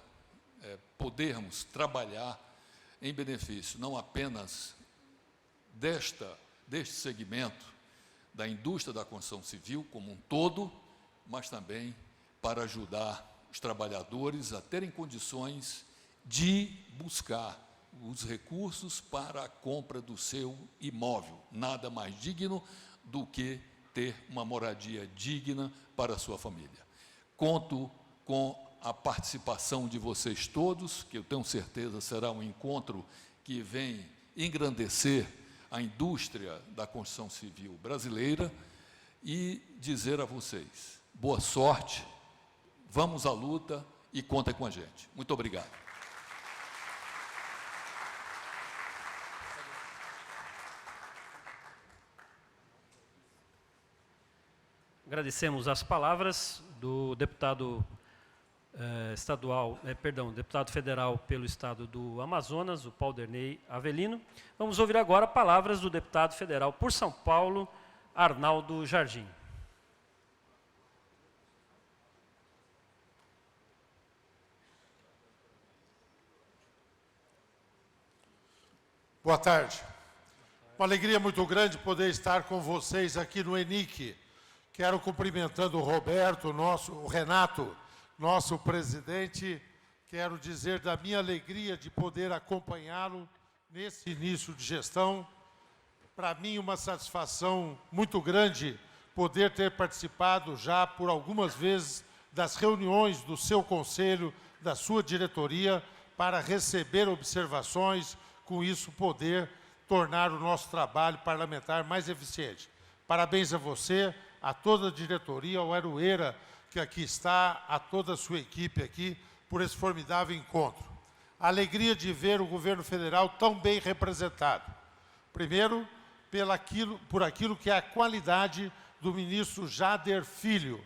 podermos trabalhar em benefício não apenas deste segmento da indústria da construção civil como um todo, mas também para ajudar os trabalhadores a terem condições de buscar os recursos para a compra do seu imóvel. Nada mais digno do que ter uma moradia digna para a sua família. Conto com a participação de vocês todos, que eu tenho certeza será um encontro que vem engrandecer a indústria da construção civil brasileira, e dizer a vocês, boa sorte, vamos à luta e contem com a gente. Muito obrigado. Agradecemos as palavras do deputado deputado federal pelo estado do Amazonas, o Paulderney Avelino. Vamos ouvir agora palavras do deputado federal por São Paulo, Arnaldo Jardim. Boa tarde. Uma alegria muito grande poder estar com vocês aqui no ENIC. Quero cumprimentando o Roberto, o Renato, nosso presidente. Quero dizer da minha alegria de poder acompanhá-lo nesse início de gestão. Para mim, uma satisfação muito grande poder ter participado já por algumas vezes das reuniões do seu conselho, da sua diretoria, para receber observações, com isso poder tornar o nosso trabalho parlamentar mais eficiente. Parabéns a você, a toda a diretoria, ao Aroeira, que aqui está, a toda a sua equipe aqui, por esse formidável encontro. A alegria de ver o governo federal tão bem representado. Primeiro, por aquilo que é a qualidade do ministro Jader Filho,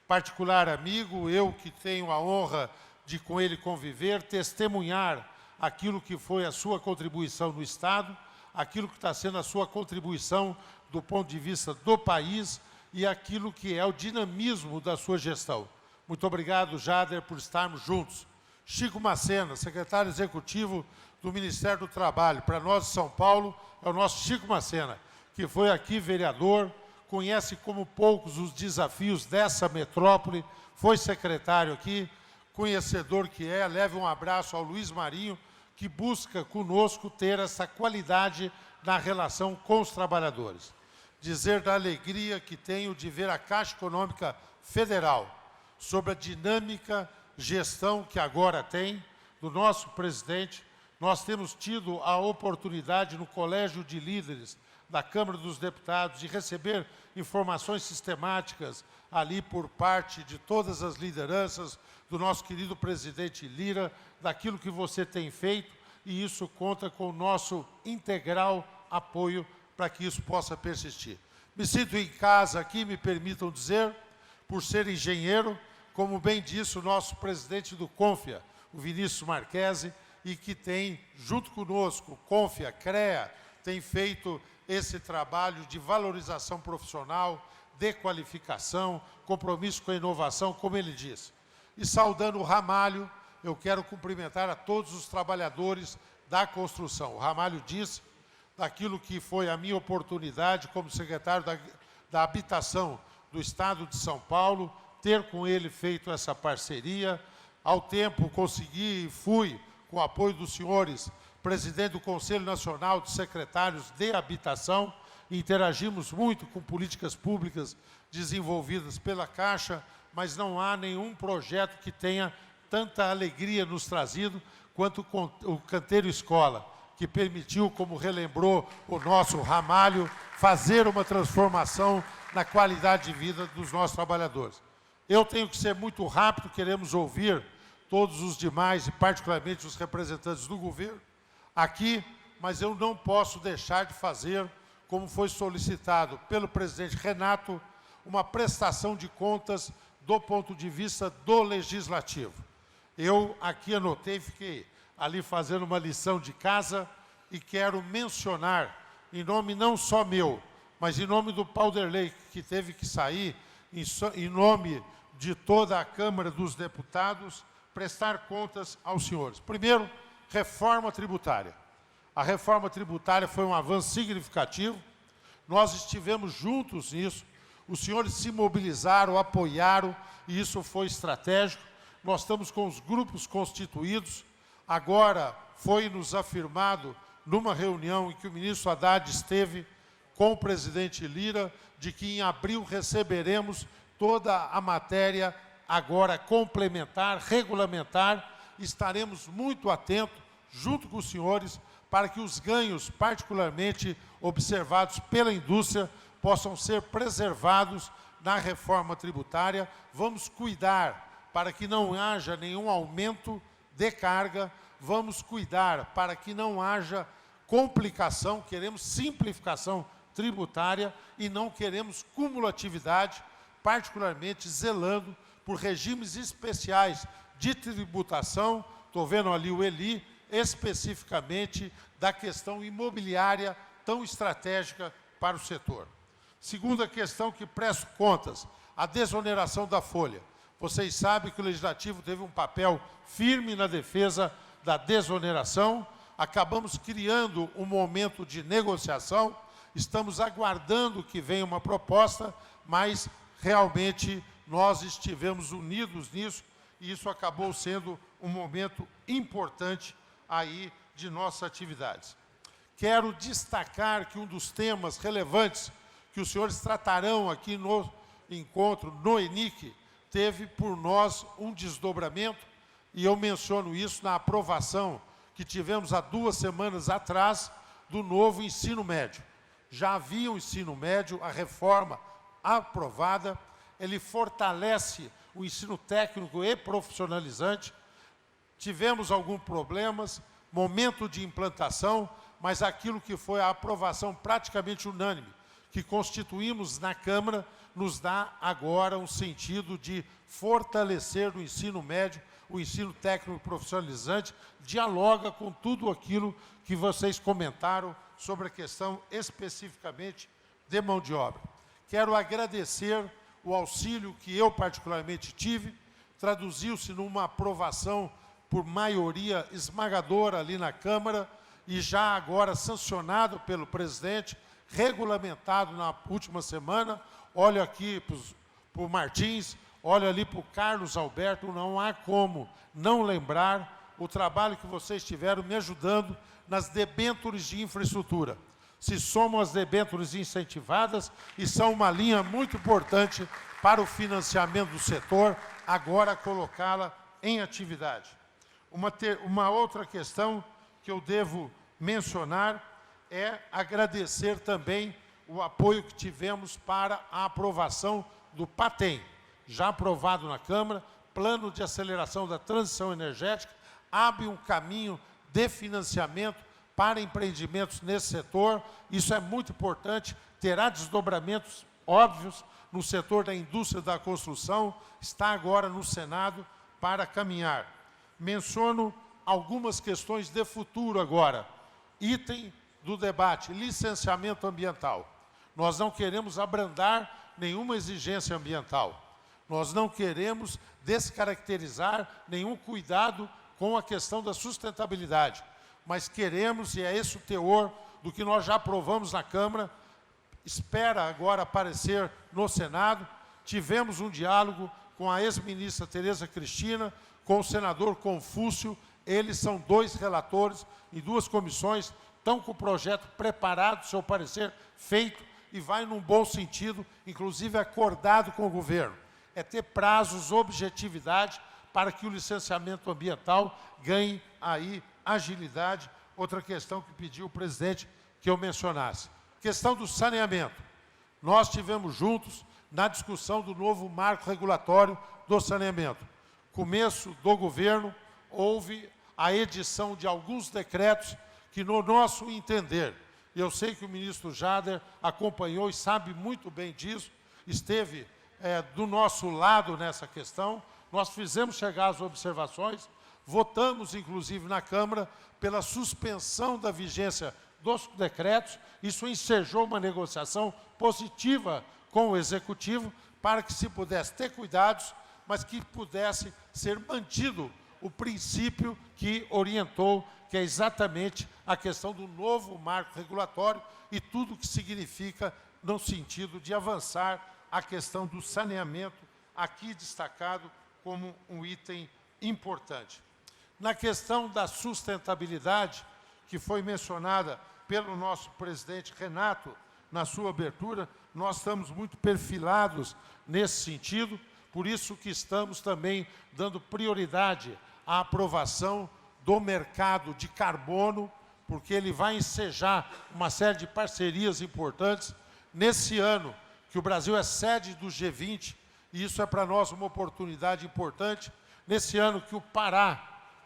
particular amigo, eu que tenho a honra de com ele conviver, testemunhar aquilo que foi a sua contribuição no Estado, aquilo que está sendo a sua contribuição do ponto de vista do país e aquilo que é o dinamismo da sua gestão. Muito obrigado, Jader, por estarmos juntos. Chico Macena, secretário executivo do Ministério do Trabalho, para nós de São Paulo, é o nosso Chico Macena, que foi aqui vereador, conhece como poucos os desafios dessa metrópole, foi secretário aqui, conhecedor que é. Leve um abraço ao Luiz Marinho, que busca conosco ter essa qualidade na relação com os trabalhadores. Dizer da alegria que tenho de ver a Caixa Econômica Federal, sobre a dinâmica gestão que agora tem, do nosso presidente. Nós temos tido a oportunidade no Colégio de Líderes da Câmara dos Deputados de receber informações sistemáticas ali por parte de todas as lideranças do nosso querido presidente Lira, daquilo que você tem feito, e isso conta com o nosso integral apoio para que isso possa persistir. Me sinto em casa aqui, me permitam dizer, por ser engenheiro, como bem disse o nosso presidente do Confia, o Vinícius Marquesi, e que tem, junto conosco, Confia, CREA, tem feito esse trabalho de valorização profissional, de qualificação, compromisso com a inovação, como ele disse. E saudando o Ramalho, eu quero cumprimentar a todos os trabalhadores da construção. O Ramalho disse daquilo que foi a minha oportunidade como secretário da Habitação do Estado de São Paulo, ter com ele feito essa parceria. Ao tempo, consegui e fui, com o apoio dos senhores, presidente do Conselho Nacional de Secretários de Habitação, interagimos muito com políticas públicas desenvolvidas pela Caixa, mas não há nenhum projeto que tenha tanta alegria nos trazido quanto o Canteiro Escola, que permitiu, como relembrou o nosso Ramalho, fazer uma transformação na qualidade de vida dos nossos trabalhadores. Eu tenho que ser muito rápido, queremos ouvir todos os demais, e particularmente os representantes do governo, aqui, mas eu não posso deixar de fazer, como foi solicitado pelo presidente Renato, uma prestação de contas do ponto de vista do Legislativo. Eu aqui anotei, fiquei ali fazendo uma lição de casa e quero mencionar, em nome não só meu, mas em nome do Pauderley, que teve que sair, em nome de toda a Câmara dos Deputados, prestar contas aos senhores. Primeiro, reforma tributária. A reforma tributária foi um avanço significativo, nós estivemos juntos nisso, os senhores se mobilizaram, apoiaram, e isso foi estratégico. Nós estamos com os grupos constituídos, agora foi-nos afirmado, numa reunião em que o ministro Haddad esteve com o presidente Lira, de que em abril receberemos toda a matéria agora complementar, regulamentar, estaremos muito atentos, junto com os senhores, para que os ganhos, particularmente observados pela indústria, possam ser preservados na reforma tributária. Vamos cuidar para que não haja nenhum aumento de carga, vamos cuidar para que não haja complicação, queremos simplificação tributária e não queremos cumulatividade, particularmente zelando por regimes especiais de tributação. Estou vendo ali o Eli, especificamente da questão imobiliária tão estratégica para o setor. Segunda questão que presto contas, a desoneração da folha. Vocês sabem que o Legislativo teve um papel firme na defesa da desoneração, acabamos criando um momento de negociação, estamos aguardando que venha uma proposta, mas realmente nós estivemos unidos nisso e isso acabou sendo um momento importante aí de nossas atividades. Quero destacar que um dos temas relevantes que os senhores tratarão aqui no encontro, no ENIC, teve por nós um desdobramento, e eu menciono isso na aprovação que tivemos há 2 semanas atrás do novo ensino médio. Já havia o ensino médio, a reforma aprovada, ele fortalece o ensino técnico e profissionalizante. Tivemos alguns problemas, momento de implantação, mas aquilo que foi a aprovação praticamente unânime, que constituímos na Câmara, nos dá agora um sentido de fortalecer o ensino médio, o ensino técnico profissionalizante, dialoga com tudo aquilo que vocês comentaram sobre a questão especificamente de mão de obra. Quero agradecer o auxílio que eu particularmente tive, traduziu-se numa aprovação por maioria esmagadora ali na Câmara e já agora sancionado pelo presidente, regulamentado na última semana. Olho aqui para o Martins, olho ali para o Carlos Alberto, não há como não lembrar o trabalho que vocês tiveram me ajudando nas debêntures de infraestrutura. Se somam as debêntures incentivadas e são uma linha muito importante para o financiamento do setor, agora colocá-la em atividade. Uma outra questão que eu devo mencionar é agradecer também o apoio que tivemos para a aprovação do PATEM, já aprovado na Câmara, Plano de Aceleração da Transição Energética, abre um caminho de financiamento para empreendimentos nesse setor. Isso é muito importante, terá desdobramentos óbvios no setor da indústria da construção, está agora no Senado para caminhar. Menciono algumas questões de futuro agora. Item do debate, licenciamento ambiental. Nós não queremos abrandar nenhuma exigência ambiental. Nós não queremos descaracterizar nenhum cuidado com a questão da sustentabilidade. Mas queremos, e é esse o teor do que nós já aprovamos na Câmara, espera agora aparecer no Senado. Tivemos um diálogo com a ex-ministra Tereza Cristina, com o senador Confúcio, eles são dois relatores em duas comissões, estão com o projeto preparado, seu parecer feito, e vai num bom sentido, inclusive acordado com o governo. É ter prazos, objetividade, para que o licenciamento ambiental ganhe aí agilidade. Outra questão que pediu o presidente que eu mencionasse. Questão do saneamento. Nós tivemos juntos na discussão do novo marco regulatório do saneamento. Começo do governo, houve a edição de alguns decretos que, no nosso entender, eu sei que o ministro Jader acompanhou e sabe muito bem disso, esteve do nosso lado nessa questão, nós fizemos chegar as observações, votamos, inclusive, na Câmara, pela suspensão da vigência dos decretos. Isso ensejou uma negociação positiva com o Executivo para que se pudesse ter cuidados, mas que pudesse ser mantido o princípio que orientou, que é exatamente a questão do novo marco regulatório e tudo o que significa no sentido de avançar a questão do saneamento, aqui destacado como um item importante. Na questão da sustentabilidade, que foi mencionada pelo nosso presidente Renato na sua abertura, nós estamos muito perfilados nesse sentido, por isso que estamos também dando prioridade à aprovação do mercado de carbono, porque ele vai ensejar uma série de parcerias importantes. Nesse ano, que o Brasil é sede do G20, e isso é para nós uma oportunidade importante, nesse ano que o Pará,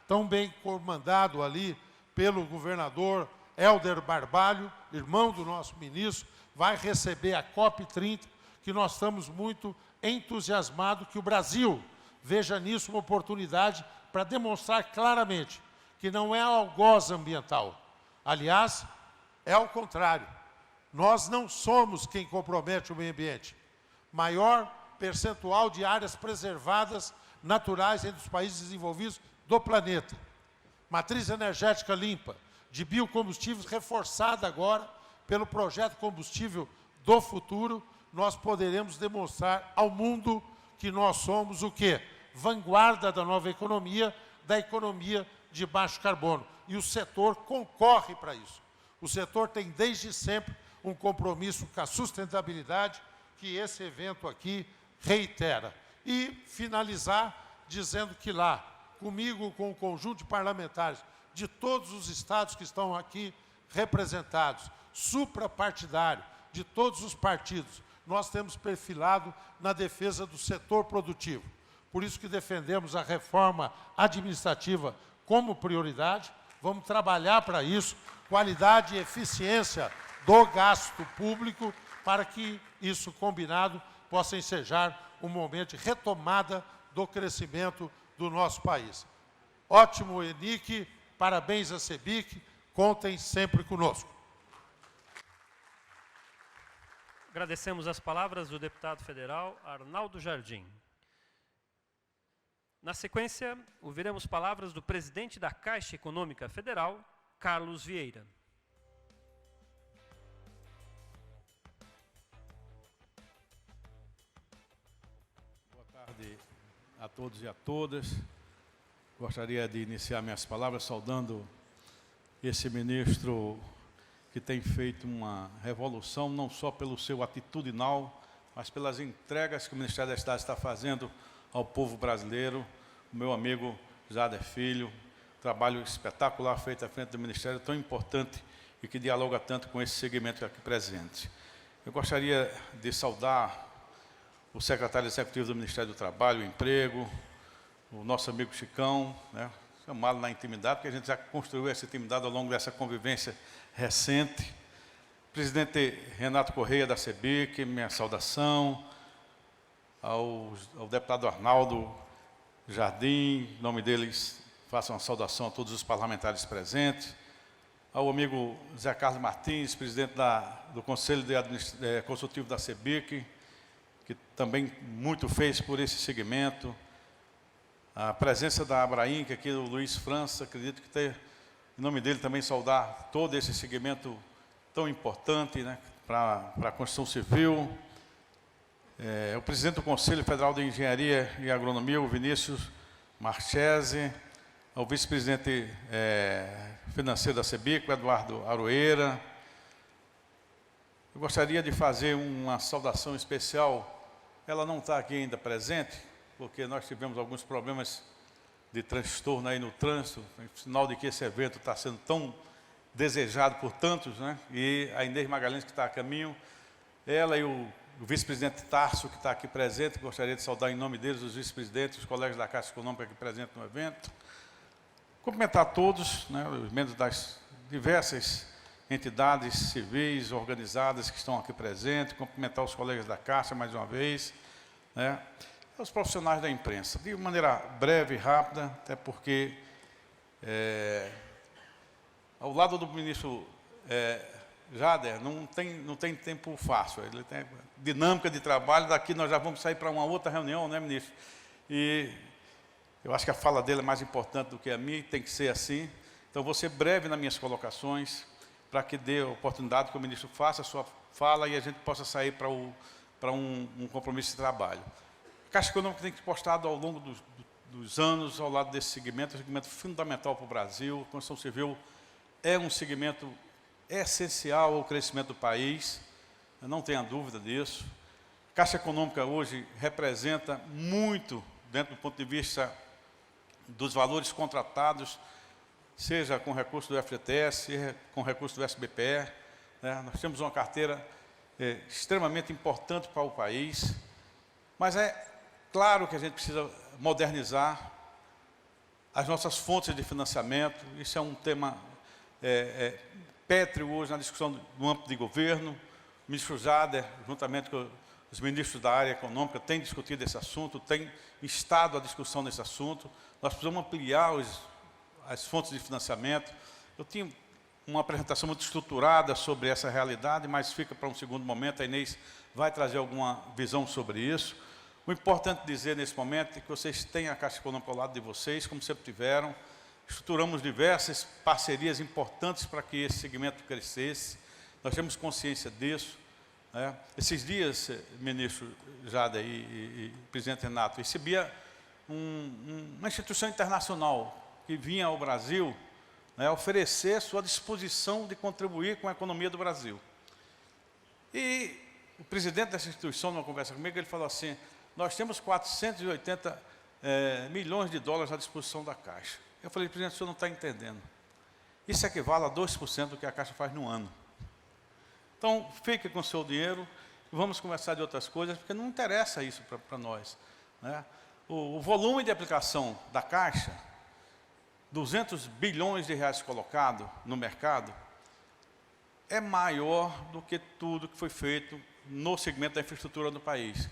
tão bem comandado ali pelo governador Helder Barbalho, irmão do nosso ministro, vai receber a COP30, que nós estamos muito entusiasmados que o Brasil veja nisso uma oportunidade para demonstrar claramente que não é algoz ambiental. Aliás, é ao contrário. Nós não somos quem compromete o meio ambiente. Maior percentual de áreas preservadas naturais entre os países desenvolvidos do planeta. Matriz energética limpa, de biocombustíveis reforçada agora pelo projeto Combustível do Futuro, nós poderemos demonstrar ao mundo que nós somos o quê? Vanguarda da nova economia, da economia de baixo carbono. E o setor concorre para isso. O setor tem desde sempre um compromisso com a sustentabilidade que esse evento aqui reitera. E finalizar dizendo que lá, comigo, com o conjunto de parlamentares de todos os estados que estão aqui representados, suprapartidário, de todos os partidos, nós temos perfilado na defesa do setor produtivo. Por isso que defendemos a reforma administrativa como prioridade, vamos trabalhar para isso, qualidade e eficiência do gasto público, para que isso combinado possa ensejar um momento de retomada do crescimento do nosso país. Ótimo, ENIC, parabéns à CEBIC, contem sempre conosco. Agradecemos as palavras do deputado federal Arnaldo Jardim. Na sequência, ouviremos palavras do presidente da Caixa Econômica Federal, Carlos Vieira. Boa tarde a todos e a todas. Gostaria de iniciar minhas palavras saudando esse ministro que tem feito uma revolução, não só pelo seu atitudinal, mas pelas entregas que o Ministério da Cidade está fazendo ao povo brasileiro. O meu amigo Jader Filho, trabalho espetacular feito à frente do Ministério, tão importante e que dialoga tanto com esse segmento aqui presente. Eu gostaria de saudar o secretário executivo do Ministério do Trabalho, Emprego, o nosso amigo Chicão, né, chamá-lo na intimidade, porque a gente já construiu essa intimidade ao longo dessa convivência recente. Presidente Renato Correia, da CEBIC, minha saudação. Ao deputado Arnaldo Jardim, em nome deles, faço uma saudação a todos os parlamentares presentes. Ao amigo Zé Carlos Martins, presidente do Conselho Consultivo da CEBIC, que também muito fez por esse segmento. A presença da Abraim, que aqui o Luiz França, acredito que tem, em nome dele também saudar todo esse segmento tão importante, né, para a construção civil. O presidente do Conselho Federal de Engenharia e Agronomia, o Vinícius Marchese, ao vice-presidente financeiro da CEBIC, o Eduardo Aroeira. Eu gostaria de fazer uma saudação especial, ela não está aqui ainda presente, porque nós tivemos alguns problemas de transtorno aí no trânsito, sinal de que esse evento está sendo tão desejado por tantos, né? E a Inês Magalhães, que está a caminho, ela e o vice-presidente Tarso, que está aqui presente, gostaria de saudar em nome deles, os vice-presidentes, os colegas da Caixa Econômica aqui presentes no evento. Cumprimentar todos, né, os membros das diversas entidades civis organizadas que estão aqui presentes, cumprimentar os colegas da Caixa mais uma vez, né, os profissionais da imprensa. De maneira breve e rápida, até porque, ao lado do ministro Jader, não tem tempo fácil, ele tem dinâmica de trabalho, daqui nós já vamos sair para uma outra reunião, né, ministro? E eu acho que a fala dele é mais importante do que a minha, tem que ser assim. Então, vou ser breve nas minhas colocações, para que dê a oportunidade que o ministro faça a sua fala e a gente possa sair para um compromisso de trabalho. A Caixa Econômica tem postado ao longo dos anos, ao lado desse segmento, um segmento fundamental para o Brasil. A construção civil é um segmento essencial ao crescimento do país, não tenha dúvida disso. A Caixa Econômica hoje representa muito, dentro do ponto de vista dos valores contratados, seja com recurso do FGTS, seja com recurso do SBPE. Né? Nós temos uma carteira extremamente importante para o país, mas é claro que a gente precisa modernizar as nossas fontes de financiamento. Isso é um tema pétreo hoje na discussão do âmbito de governo. O ministro Jader, juntamente com os ministros da área econômica, têm discutido esse assunto, têm instado a discussão desse assunto. Nós precisamos ampliar as fontes de financiamento. Eu tinha uma apresentação muito estruturada sobre essa realidade, mas fica para um segundo momento, a Inês vai trazer alguma visão sobre isso. O importante dizer nesse momento é que vocês têm a Caixa Econômica ao lado de vocês, como sempre tiveram. Estruturamos diversas parcerias importantes para que esse segmento crescesse. Nós temos consciência disso. Né? Esses dias, ministro Jader e presidente Renato, recebia uma instituição internacional que vinha ao Brasil, né, oferecer sua disposição de contribuir com a economia do Brasil. E o presidente dessa instituição, numa conversa comigo, ele falou assim: nós temos 480 milhões de dólares à disposição da Caixa. Eu falei: presidente, o senhor não está entendendo. Isso equivale a 2% do que a Caixa faz no ano. Então, fique com o seu dinheiro e vamos conversar de outras coisas, porque não interessa isso para nós. Né? O volume de aplicação da Caixa, 200 bilhões de reais colocado no mercado, é maior do que tudo que foi feito no segmento da infraestrutura do país.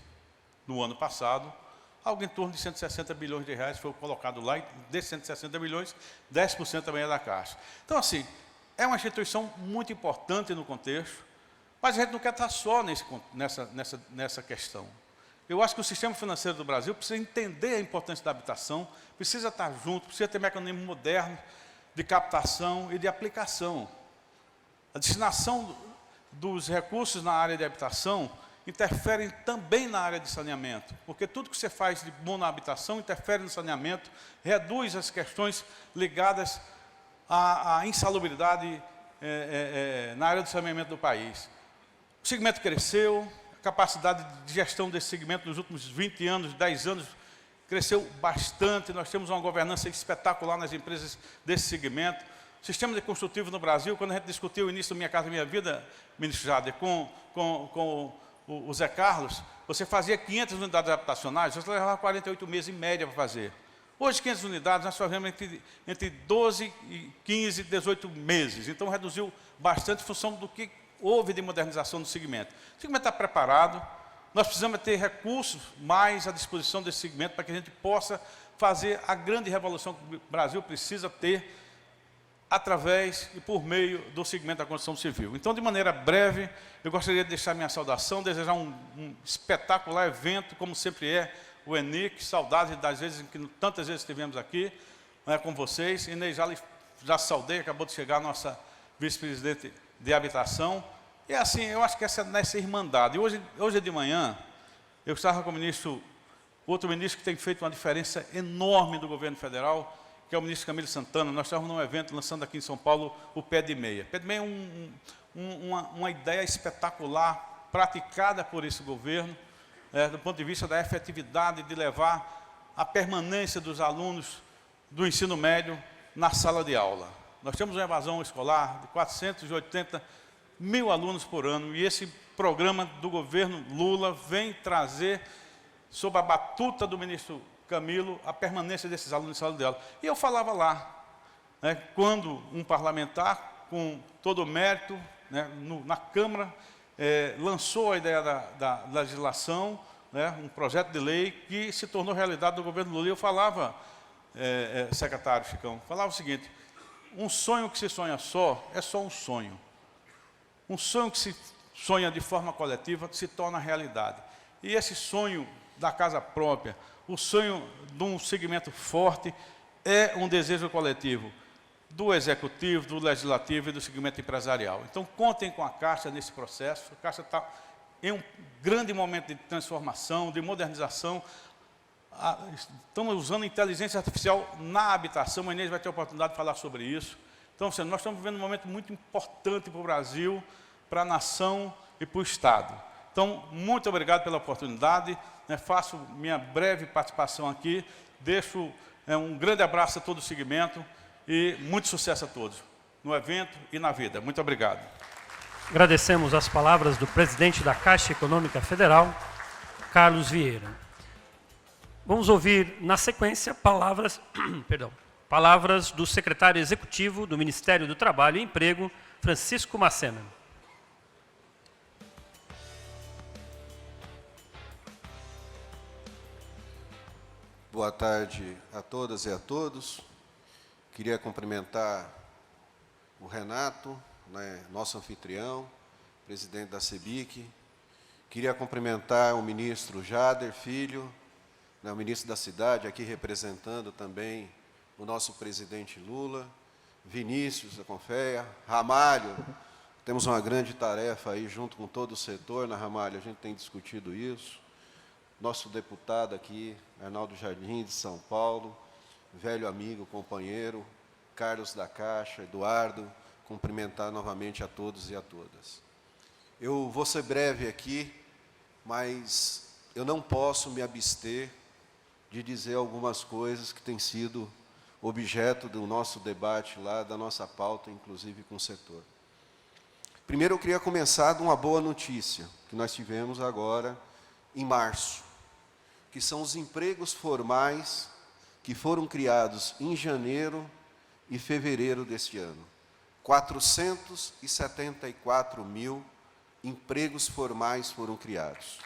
no ano passado, algo em torno de 160 bilhões de reais foi colocado lá, e desses 160 bilhões, 10% também é da Caixa. Então, assim, é uma instituição muito importante no contexto, mas a gente não quer estar só nessa questão. Eu acho que o sistema financeiro do Brasil precisa entender a importância da habitação, precisa estar junto, precisa ter mecanismos modernos de captação e de aplicação. A destinação dos recursos na área de habitação interferem também na área de saneamento, porque tudo que você faz de bom na habitação interfere no saneamento, reduz as questões ligadas à insalubridade na área do saneamento do país. O segmento cresceu, a capacidade de gestão desse segmento nos últimos 20 anos, 10 anos, cresceu bastante. Nós temos uma governança espetacular nas empresas desse segmento. O sistema de construtivo no Brasil, quando a gente discutiu o início do Minha Casa Minha Vida, ministro Jader, com o Zé Carlos, você fazia 500 unidades habitacionais, você levava 48 meses em média para fazer. Hoje, 500 unidades, nós fazemos entre 12, 15 e 18 meses. Então, reduziu bastante em função do que houve de modernização do segmento. O segmento está preparado, nós precisamos ter recursos mais à disposição desse segmento para que a gente possa fazer a grande revolução que o Brasil precisa ter através e por meio do segmento da construção civil. Então, de maneira breve, eu gostaria de deixar minha saudação, desejar um espetacular evento, como sempre é, o ENIC, saudades das vezes que tantas vezes estivemos aqui, né, com vocês, e já saudei, acabou de chegar a nossa vice-presidente de habitação, e assim, eu acho que nessa irmandade. E hoje de manhã, eu estava com o ministro, outro ministro que tem feito uma diferença enorme do governo federal, que é o ministro Camilo Santana. Nós estávamos num evento lançando aqui em São Paulo o Pé de Meia. Pé de Meia é uma ideia espetacular, praticada por esse governo, do ponto de vista da efetividade de levar a permanência dos alunos do ensino médio na sala de aula. Nós temos uma evasão escolar de 480 mil alunos por ano, e esse programa do governo Lula vem trazer, sob a batuta do ministro Camilo, a permanência desses alunos em sala de aula. E eu falava lá, né, quando um parlamentar, com todo o mérito, né, na Câmara, lançou a ideia da legislação, né, um projeto de lei que se tornou realidade do governo Lula. E eu falava, secretário Chicão, falava o seguinte: um sonho que se sonha só é só um sonho. Um sonho que se sonha de forma coletiva se torna realidade. E esse sonho da casa própria, o sonho de um segmento forte, é um desejo coletivo do executivo, do legislativo e do segmento empresarial. Então, contem com a Caixa nesse processo. A Caixa está em um grande momento de transformação, de modernização. Estamos usando inteligência artificial na habitação. A Inês vai ter a oportunidade de falar sobre isso. Então, nós estamos vivendo um momento muito importante para o Brasil, para a nação e para o Estado. Então, muito obrigado pela oportunidade. Faço minha breve participação aqui. Deixo um grande abraço a todo o segmento e muito sucesso a todos, no evento e na vida. Muito obrigado. Agradecemos as palavras do presidente da Caixa Econômica Federal, Carlos Vieira. Vamos ouvir, na sequência, palavras do secretário executivo do Ministério do Trabalho e Emprego, Francisco Macena. Boa tarde a todas e a todos. Queria cumprimentar o Renato, né, nosso anfitrião, presidente da CEBIC. Queria cumprimentar o ministro Jader Filho, né, o ministro da Cidade, aqui representando também o nosso presidente Lula, Vinícius da Confeia, Ramalho. Temos uma grande tarefa aí junto com todo o setor. Na Ramalho a gente tem discutido isso. Nosso deputado aqui, Arnaldo Jardim, de São Paulo, velho amigo, companheiro, Carlos da Caixa, Eduardo, cumprimentar novamente a todos e a todas. Eu vou ser breve aqui, mas eu não posso me abster de dizer algumas coisas que têm sido objeto do nosso debate lá, da nossa pauta, inclusive com o setor. Primeiro, eu queria começar de uma boa notícia, que nós tivemos agora em março, que são os empregos formais que foram criados em janeiro e fevereiro deste ano. 474 mil empregos formais foram criados.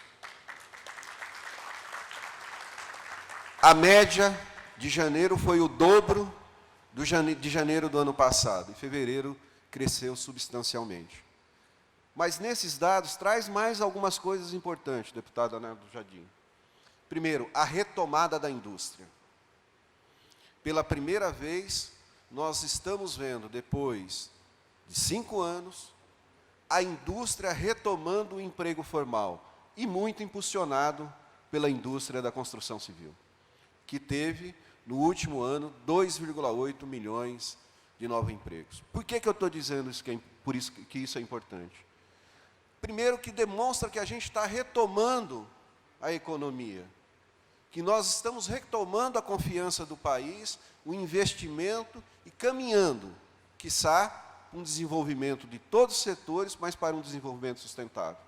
A média de janeiro foi o dobro de janeiro do ano passado. Em fevereiro, cresceu substancialmente. Mas nesses dados, traz mais algumas coisas importantes, deputado Arnaldo Jardim. Primeiro, a retomada da indústria. Pela primeira vez, nós estamos vendo, depois de 5 anos, a indústria retomando o emprego formal, e muito impulsionado pela indústria da construção civil, que teve, no último ano, 2,8 milhões de novos empregos. Por que eu estou dizendo isso, por isso que isso é importante? Primeiro, que demonstra que a gente está retomando a economia, que nós estamos retomando a confiança do país, o investimento e caminhando, quiçá, um desenvolvimento de todos os setores, mas para um desenvolvimento sustentável.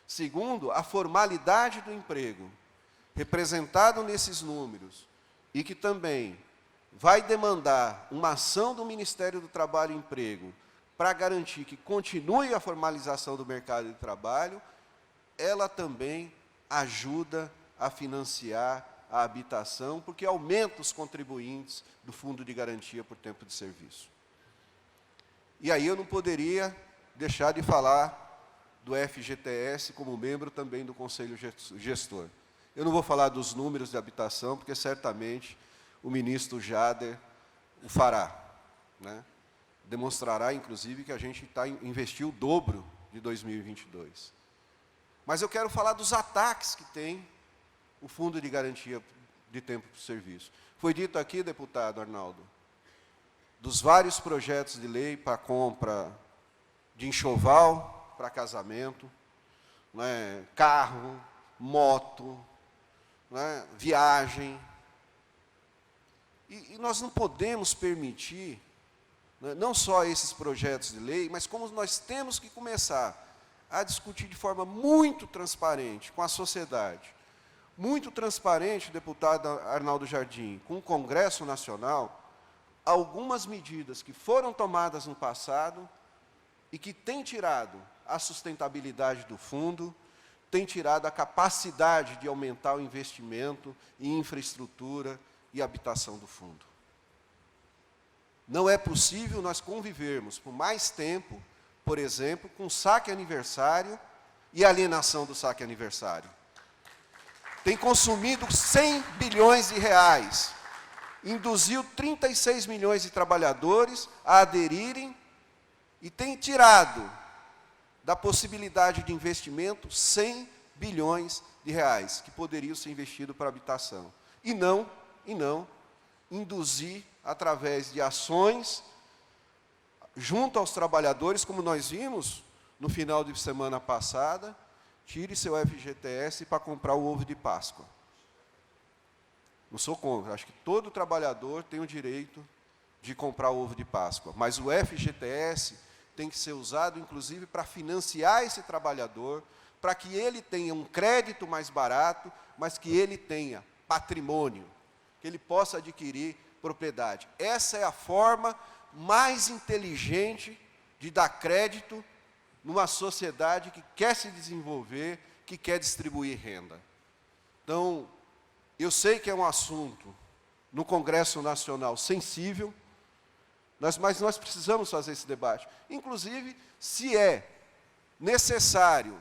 Segundo, a formalidade do emprego, representado nesses números, e que também vai demandar uma ação do Ministério do Trabalho e Emprego para garantir que continue a formalização do mercado de trabalho, ela também ajuda a financiar a habitação, porque aumenta os contribuintes do Fundo de Garantia por Tempo de Serviço. E aí eu não poderia deixar de falar do FGTS como membro também do Conselho Gestor. Eu não vou falar dos números de habitação, porque certamente o ministro Jader o fará, né? Demonstrará, inclusive, que a gente investiu o dobro de 2022. Mas eu quero falar dos ataques que tem o Fundo de Garantia de Tempo de Serviço. Foi dito aqui, deputado Arnaldo, dos vários projetos de lei para compra de enxoval para casamento, né, carro, moto, né, viagem. E nós não podemos permitir, né, não só esses projetos de lei, mas como nós temos que começar a discutir de forma muito transparente com a sociedade, muito transparente, deputado Arnaldo Jardim, com o Congresso Nacional, algumas medidas que foram tomadas no passado e que têm tirado a sustentabilidade do fundo, têm tirado a capacidade de aumentar o investimento em infraestrutura e habitação do fundo. Não é possível nós convivermos por mais tempo, por exemplo, com saque aniversário e alienação do saque aniversário. Tem consumido 100 bilhões de reais, induziu 36 milhões de trabalhadores a aderirem e tem tirado da possibilidade de investimento 100 bilhões de reais, que poderiam ser investidos para habitação. E não induzir, através de ações, junto aos trabalhadores, como nós vimos no final de semana passada, tire seu FGTS para comprar o ovo de Páscoa. Não sou contra, acho que todo trabalhador tem o direito de comprar o ovo de Páscoa, mas o FGTS tem que ser usado, inclusive, para financiar esse trabalhador, para que ele tenha um crédito mais barato, mas que ele tenha patrimônio, que ele possa adquirir propriedade. Essa é a forma mais inteligente de dar crédito numa sociedade que quer se desenvolver, que quer distribuir renda. Então, eu sei que é um assunto no Congresso Nacional sensível, mas nós precisamos fazer esse debate. Inclusive, se é necessário,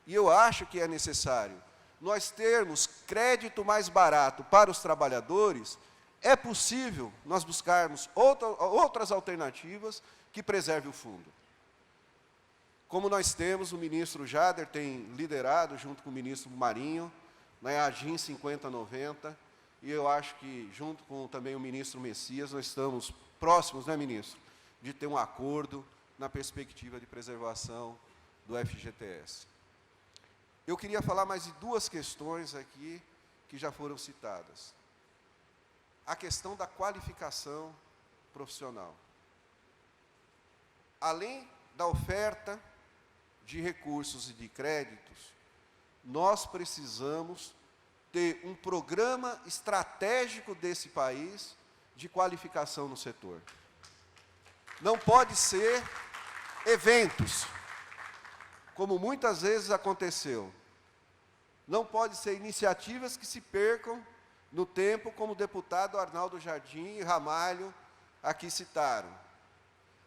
e eu acho que é necessário, nós termos crédito mais barato para os trabalhadores, é possível nós buscarmos outras alternativas que preservem o fundo. Como nós temos, o ministro Jader tem liderado, junto com o ministro Marinho, né, a AGIM 5090, e eu acho que, junto com também o ministro Messias, nós estamos próximos, né, ministro, de ter um acordo na perspectiva de preservação do FGTS. Eu queria falar mais de duas questões aqui que já foram citadas. A questão da qualificação profissional. Além da oferta de recursos e de créditos, nós precisamos ter um programa estratégico desse país de qualificação no setor. Não pode ser eventos, como muitas vezes aconteceu. Não pode ser iniciativas que se percam no tempo, como o deputado Arnaldo Jardim e Ramalho aqui citaram.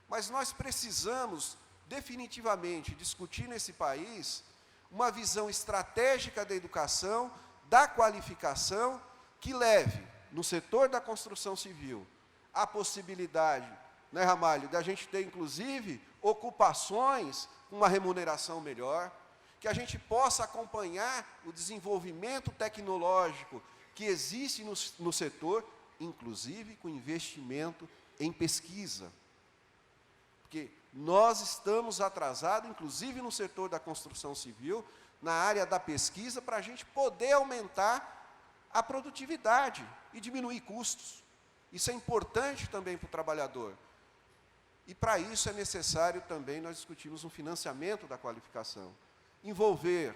Mas nós precisamos, definitivamente, discutir nesse país uma visão estratégica da educação, da qualificação, que leve, no setor da construção civil, a possibilidade, né, Ramalho, da gente ter, inclusive, ocupações com uma remuneração melhor, que a gente possa acompanhar o desenvolvimento tecnológico que existe no setor, inclusive com investimento em pesquisa. Porque nós estamos atrasados, inclusive no setor da construção civil, na área da pesquisa, para a gente poder aumentar a produtividade e diminuir custos. Isso é importante também para o trabalhador. E para isso é necessário também nós discutirmos um financiamento da qualificação. Envolver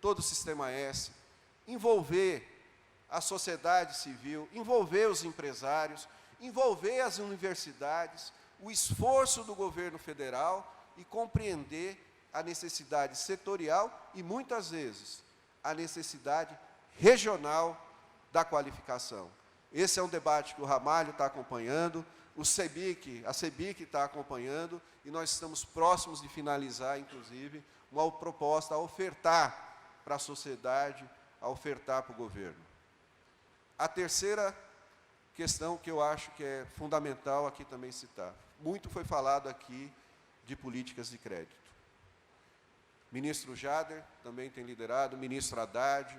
todo o Sistema S, envolver a sociedade civil, envolver os empresários, envolver as universidades, o esforço do governo federal e compreender a necessidade setorial e, muitas vezes, a necessidade regional da qualificação. Esse é um debate que o Ramalho está acompanhando, a CEBIC está acompanhando, e nós estamos próximos de finalizar, inclusive, uma proposta a ofertar para a sociedade, a ofertar para o governo. A terceira questão que eu acho que é fundamental aqui também citar. Muito foi falado aqui de políticas de crédito. O ministro Jader também tem liderado, o ministro Haddad,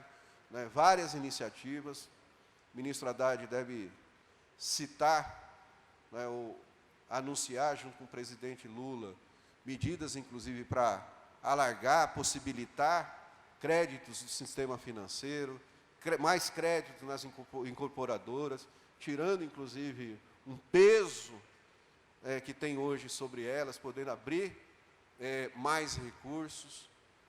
né, várias iniciativas. O ministro Haddad deve citar, né, ou anunciar, junto com o presidente Lula, medidas, inclusive, para alargar, possibilitar créditos do sistema financeiro, mais crédito nas incorporadoras, tirando, inclusive, um peso que tem hoje sobre elas, podendo abrir mais recursos.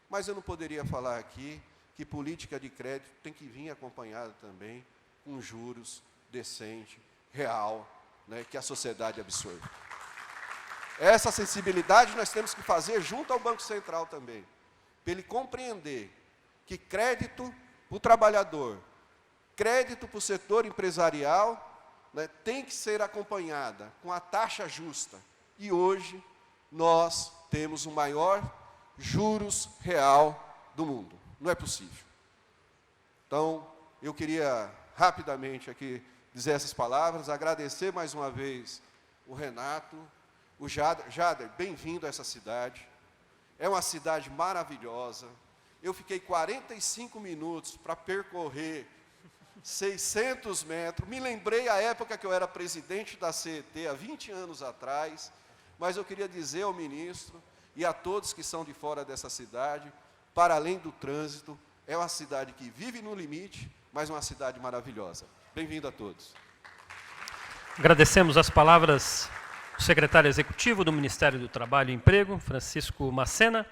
Mas eu não poderia falar aqui que política de crédito tem que vir acompanhada também com juros decente, real, né, que a sociedade absorve. Essa sensibilidade nós temos que fazer junto ao Banco Central também, para ele compreender que crédito para o trabalhador, crédito para o setor empresarial, né, tem que ser acompanhada com a taxa justa. E hoje nós temos o maior juros real do mundo. Não é possível. Então, eu queria rapidamente aqui dizer essas palavras, agradecer mais uma vez o Renato, o Jader. Jader, bem-vindo a essa cidade. É uma cidade maravilhosa. Eu fiquei 45 minutos para percorrer 600 metros. Me lembrei a época que eu era presidente da CET, há 20 anos atrás, mas eu queria dizer ao ministro e a todos que são de fora dessa cidade, para além do trânsito, é uma cidade que vive no limite, mas uma cidade maravilhosa. Bem-vindo a todos. Agradecemos as palavras do secretário executivo do Ministério do Trabalho e Emprego, Francisco Macena.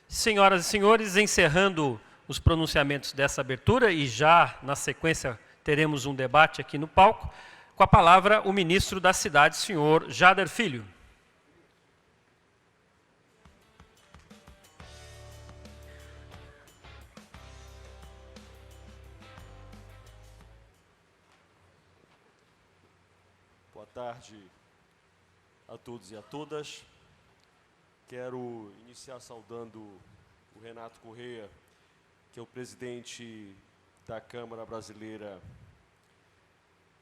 Senhoras e senhores, encerrando os pronunciamentos dessa abertura, e já na sequência teremos um debate aqui no palco, com a palavra o ministro da Cidade, senhor Jader Filho. Boa tarde a todos e a todas. Quero iniciar saudando o Renato Correia, que é o presidente da Câmara Brasileira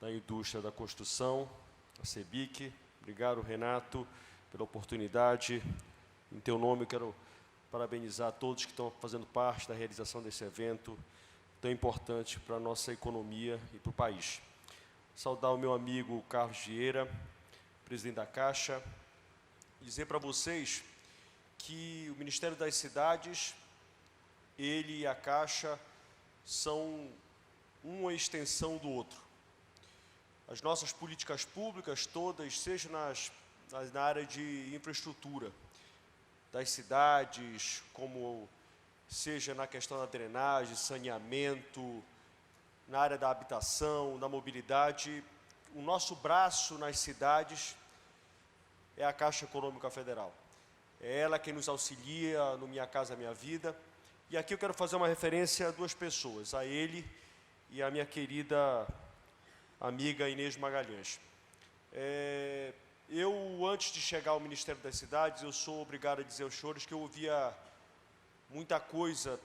da Indústria da Construção, a CEBIC. Obrigado, Renato, pela oportunidade. Em teu nome, quero parabenizar todos que estão fazendo parte da realização desse evento tão importante para a nossa economia e para o país. Saudar o meu amigo Carlos Vieira, presidente da Caixa, dizer para vocês que o Ministério das Cidades, ele e a Caixa são uma extensão do outro. As nossas políticas públicas todas, seja na área de infraestrutura das cidades, como seja na questão da drenagem, saneamento, na área da habitação, da mobilidade, o nosso braço nas cidades é a Caixa Econômica Federal. É ela quem nos auxilia no Minha Casa Minha Vida. E aqui eu quero fazer uma referência a duas pessoas, a ele e a minha querida amiga Inês Magalhães. Eu, antes de chegar ao Ministério das Cidades, eu sou obrigado a dizer aos senhores que eu ouvia muita coisa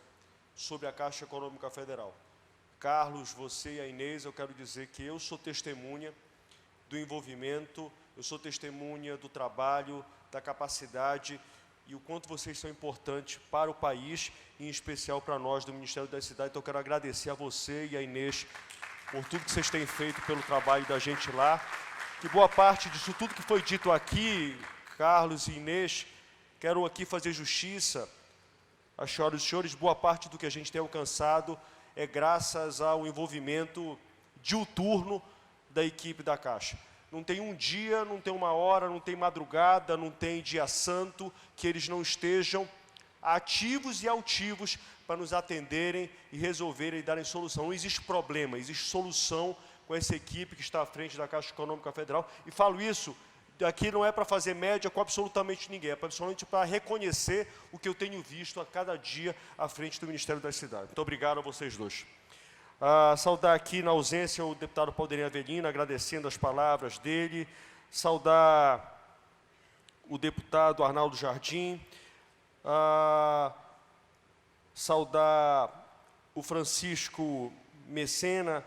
sobre a Caixa Econômica Federal. Carlos, você e a Inês, eu quero dizer que eu sou testemunha do envolvimento, eu sou testemunha do trabalho, da capacidade e o quanto vocês são importantes para o país, e em especial para nós do Ministério das Cidades. Então, eu quero agradecer a você e a Inês por tudo que vocês têm feito pelo trabalho da gente lá. E boa parte disso tudo que foi dito aqui, Carlos e Inês, quero aqui fazer justiça às senhoras e senhores. Boa parte do que a gente tem alcançado é graças ao envolvimento diuturno da equipe da Caixa. Não tem um dia, não tem uma hora, não tem madrugada, não tem dia santo que eles não estejam ativos e altivos para nos atenderem e resolverem e darem solução. Não existe problema, existe solução com essa equipe que está à frente da Caixa Econômica Federal. E falo isso, aqui não é para fazer média com absolutamente ninguém, é absolutamente para reconhecer o que eu tenho visto a cada dia à frente do Ministério das Cidades. Muito obrigado a vocês dois. Saudar aqui, na ausência, o deputado Paulinho Avelino, agradecendo as palavras dele. Saudar o deputado Arnaldo Jardim. Saudar o Francisco Messena,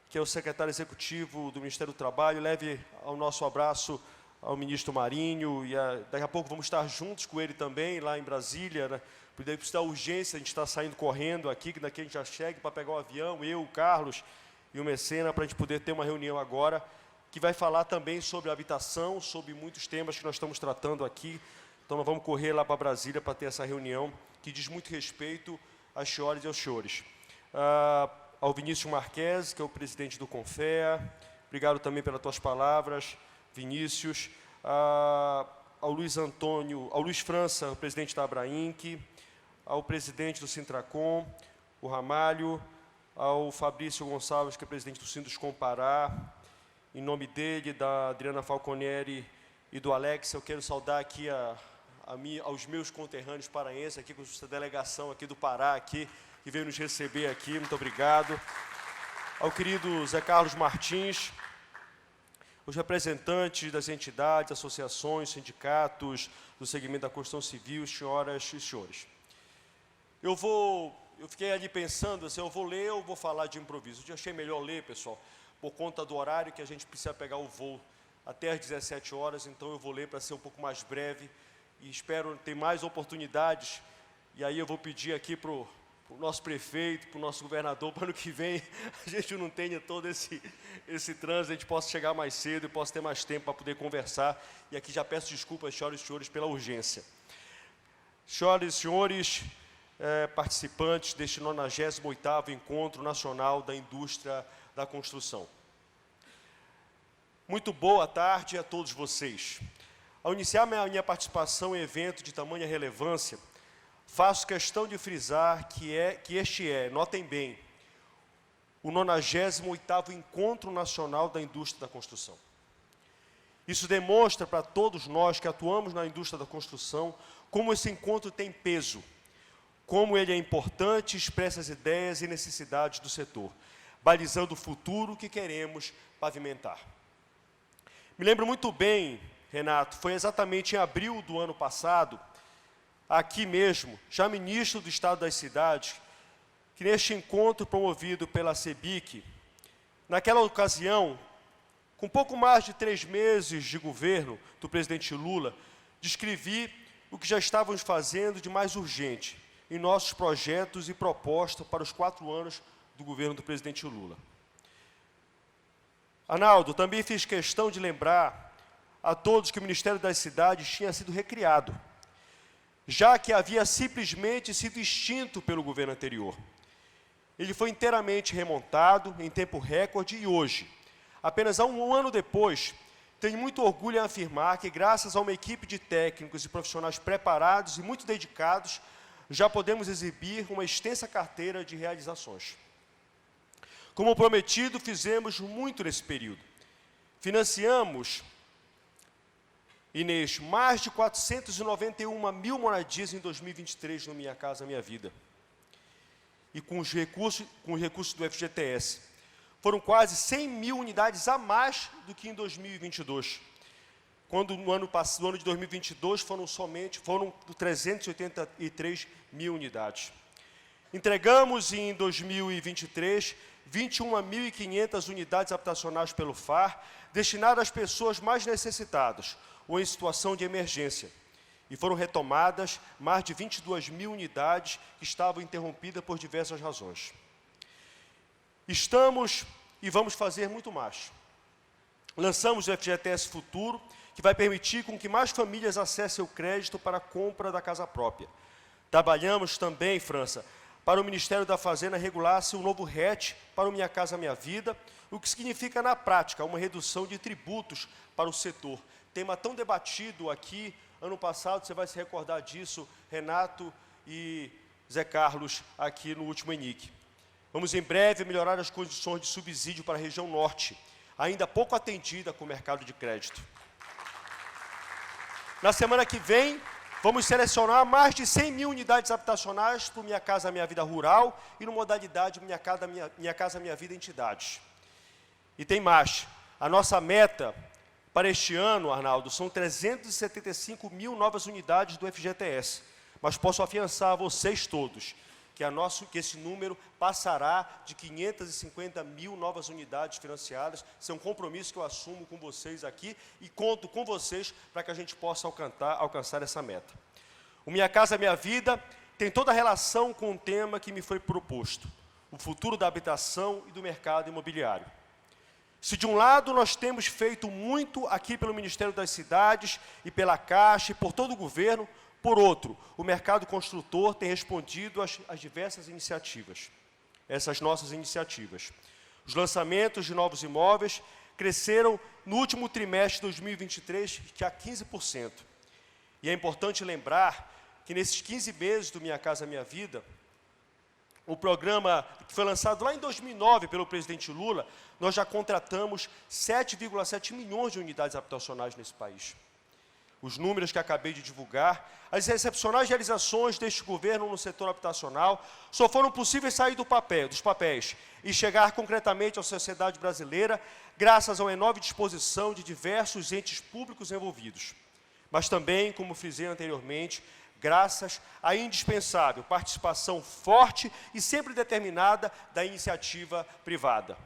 que é o secretário executivo do Ministério do Trabalho. Leve ao nosso abraço ao ministro Marinho, e daqui a pouco vamos estar juntos com ele também, lá em Brasília, né? Porque precisa da urgência, a gente está saindo correndo aqui, que daqui a gente já chega para pegar o avião, eu, o Carlos e o Messena, para a gente poder ter uma reunião agora, que vai falar também sobre habitação, sobre muitos temas que nós estamos tratando aqui. Então, nós vamos correr lá para Brasília para ter essa reunião, que diz muito respeito às senhoras e aos senhores. Ao Vinícius Marques, que é o presidente do Confea, obrigado também pelas tuas palavras, Vinícius. Ao Luiz França, o presidente da Abrainc, ao presidente do Sintracom, o Ramalho, ao Fabrício Gonçalves, que é presidente do Sinduscom Pará. Em nome dele, da Adriana Falconieri e do Alex, eu quero saudar aqui aos meus conterrâneos paraenses, aqui com essa delegação aqui do Pará, aqui, que veio nos receber aqui, muito obrigado. Ao querido Zé Carlos Martins, os representantes das entidades, associações, sindicatos do segmento da construção civil, senhoras e senhores. Eu fiquei ali pensando, assim, eu vou ler ou vou falar de improviso? Eu achei melhor ler, pessoal, por conta do horário que a gente precisa pegar o voo até às 17 horas, então eu vou ler para ser um pouco mais breve e espero ter mais oportunidades. E aí eu vou pedir aqui para o nosso prefeito, para o nosso governador, para ano que vem a gente não tenha todo esse trânsito, a gente possa chegar mais cedo e possa ter mais tempo para poder conversar. E aqui já peço desculpas, senhoras e senhores, pela urgência. Senhoras e senhores, participantes deste 98º Encontro Nacional da Indústria da Construção. Muito boa tarde a todos vocês. Ao iniciar minha participação em evento de tamanha relevância, faço questão de frisar que este é, notem bem, o 98º Encontro Nacional da Indústria da Construção. Isso demonstra para todos nós que atuamos na indústria da construção como esse encontro tem peso, como ele é importante e expressa as ideias e necessidades do setor, balizando o futuro que queremos pavimentar. Me lembro muito bem, Renato, foi exatamente em abril do ano passado, aqui mesmo, já ministro do Estado das Cidades, que neste encontro promovido pela CEBIC, naquela ocasião, com pouco mais de 3 meses de governo do presidente Lula, descrevi o que já estávamos fazendo de mais urgente em nossos projetos e propostas para os 4 anos do governo do presidente Lula. Arnaldo, também fiz questão de lembrar a todos que o Ministério das Cidades tinha sido recriado, já que havia simplesmente sido extinto pelo governo anterior. Ele foi inteiramente remontado em tempo recorde e hoje, apenas há um ano depois, tenho muito orgulho em afirmar que, graças a uma equipe de técnicos e profissionais preparados e muito dedicados, já podemos exibir uma extensa carteira de realizações. Como prometido, fizemos muito nesse período. Financiamos, Inês, mais de 491 mil moradias em 2023 no Minha Casa Minha Vida. e com os recursos do FGTS. Foram quase 100 mil unidades a mais do que em 2022, quando no ano de 2022 foram 383 mil unidades. Entregamos em 2023 21.500 unidades habitacionais pelo FAR, destinadas às pessoas mais necessitadas ou em situação de emergência. E foram retomadas mais de 22 mil unidades que estavam interrompidas por diversas razões. Estamos e vamos fazer muito mais. Lançamos o FGTS Futuro, que vai permitir com que mais famílias acessem o crédito para a compra da casa própria. Trabalhamos também, França, para o Ministério da Fazenda regular-se o novo RET para o Minha Casa Minha Vida, o que significa, na prática, uma redução de tributos para o setor. Tema tão debatido aqui, ano passado, você vai se recordar disso, Renato e Zé Carlos, aqui no último ENIC. Vamos, em breve, melhorar as condições de subsídio para a região norte, ainda pouco atendida com o mercado de crédito. Na semana que vem, vamos selecionar mais de 100 mil unidades habitacionais para o Minha Casa Minha Vida Rural e no modalidade Minha Casa Minha Vida Entidades. E tem mais. A nossa meta para este ano, Arnaldo, são 375 mil novas unidades do FGTS. Mas posso afiançar a vocês todos que esse número passará de 550 mil novas unidades financiadas. Isso é um compromisso que eu assumo com vocês aqui e conto com vocês para que a gente possa alcançar essa meta. O Minha Casa Minha Vida tem toda a relação com o tema que me foi proposto, o futuro da habitação e do mercado imobiliário. Se de um lado nós temos feito muito aqui pelo Ministério das Cidades e pela Caixa e por todo o governo, por outro, o mercado construtor tem respondido às diversas iniciativas, essas nossas iniciativas. Os lançamentos de novos imóveis cresceram no último trimestre de 2023 de 15%. E é importante lembrar que nesses 15 meses do Minha Casa Minha Vida, o programa que foi lançado lá em 2009 pelo presidente Lula, nós já contratamos 7,7 milhões de unidades habitacionais nesse país. Os números que acabei de divulgar, as excepcionais realizações deste governo no setor habitacional só foram possíveis sair dos papéis e chegar concretamente à sociedade brasileira graças a uma enorme disposição de diversos entes públicos envolvidos. Mas também, como frisei anteriormente, graças à indispensável participação forte e sempre determinada da iniciativa privada.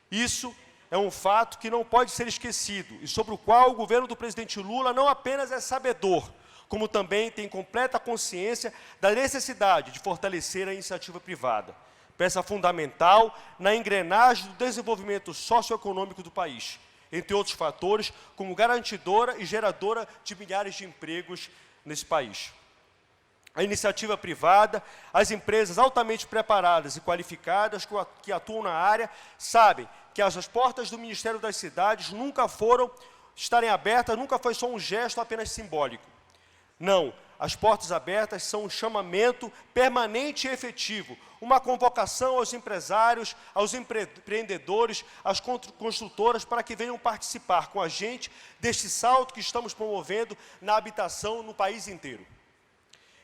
Isso é um fato que não pode ser esquecido e sobre o qual o governo do presidente Lula não apenas é sabedor, como também tem completa consciência da necessidade de fortalecer a iniciativa privada, peça fundamental na engrenagem do desenvolvimento socioeconômico do país, entre outros fatores, como garantidora e geradora de milhares de empregos nesse país. A iniciativa privada, as empresas altamente preparadas e qualificadas que atuam na área, sabem que as portas do Ministério das Cidades estarem abertas, nunca foi só um gesto apenas simbólico. Não, as portas abertas são um chamamento permanente e efetivo, uma convocação aos empresários, aos empreendedores, às construtoras, para que venham participar com a gente deste salto que estamos promovendo na habitação no país inteiro.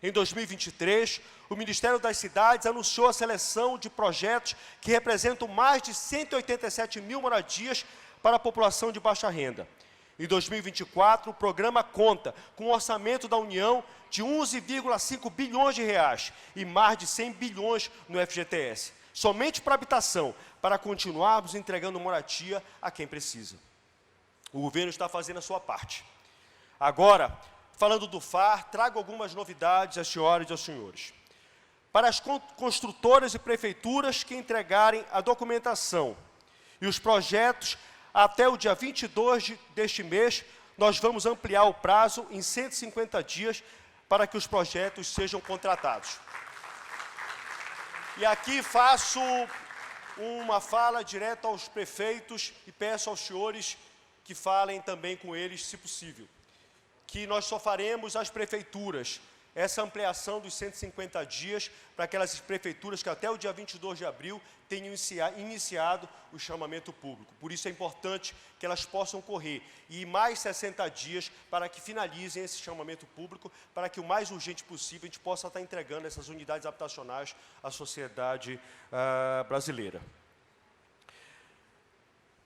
Em 2023, o Ministério das Cidades anunciou a seleção de projetos que representam mais de 187 mil moradias para a população de baixa renda. Em 2024, o programa conta com um orçamento da União de 11,5 bilhões de reais e mais de 100 bilhões no FGTS, somente para habitação, para continuarmos entregando moradia a quem precisa. O governo está fazendo a sua parte. Agora, falando do FAR, trago algumas novidades às senhoras e aos senhores. Para as construtoras e prefeituras que entregarem a documentação e os projetos até o dia 22 deste mês, nós vamos ampliar o prazo em 150 dias para que os projetos sejam contratados. E aqui faço uma fala direta aos prefeitos e peço aos senhores que falem também com eles, se possível, que nós só faremos as prefeituras essa ampliação dos 150 dias para aquelas prefeituras que até o dia 22 de abril tenham iniciado o chamamento público. Por isso é importante que elas possam correr e mais 60 dias para que finalizem esse chamamento público, para que o mais urgente possível a gente possa estar entregando essas unidades habitacionais à sociedade brasileira.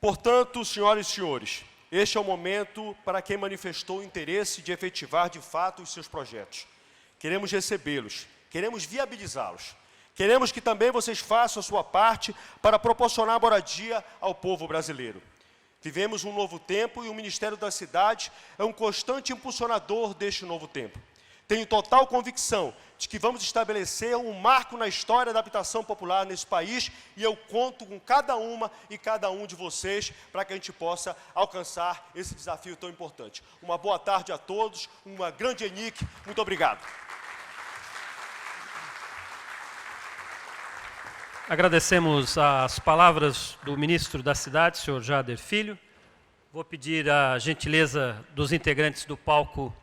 Portanto, senhoras e senhores, este é o momento para quem manifestou o interesse de efetivar de fato os seus projetos. Queremos recebê-los, queremos viabilizá-los. Queremos que também vocês façam a sua parte para proporcionar moradia ao povo brasileiro. Vivemos um novo tempo e o Ministério da Cidade é um constante impulsionador deste novo tempo. Tenho total convicção de que vamos estabelecer um marco na história da habitação popular nesse país e eu conto com cada uma e cada um de vocês para que a gente possa alcançar esse desafio tão importante. Uma boa tarde a todos, uma grande ENIC, muito obrigado. Agradecemos as palavras do ministro da Cidade, senhor Jader Filho. Vou pedir a gentileza dos integrantes do palco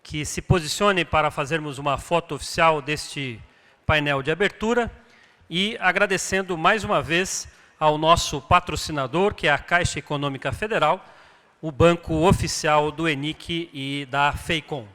que se posicionem para fazermos uma foto oficial deste painel de abertura e agradecendo mais uma vez ao nosso patrocinador, que é a Caixa Econômica Federal, o banco oficial do ENIC e da FEICOM.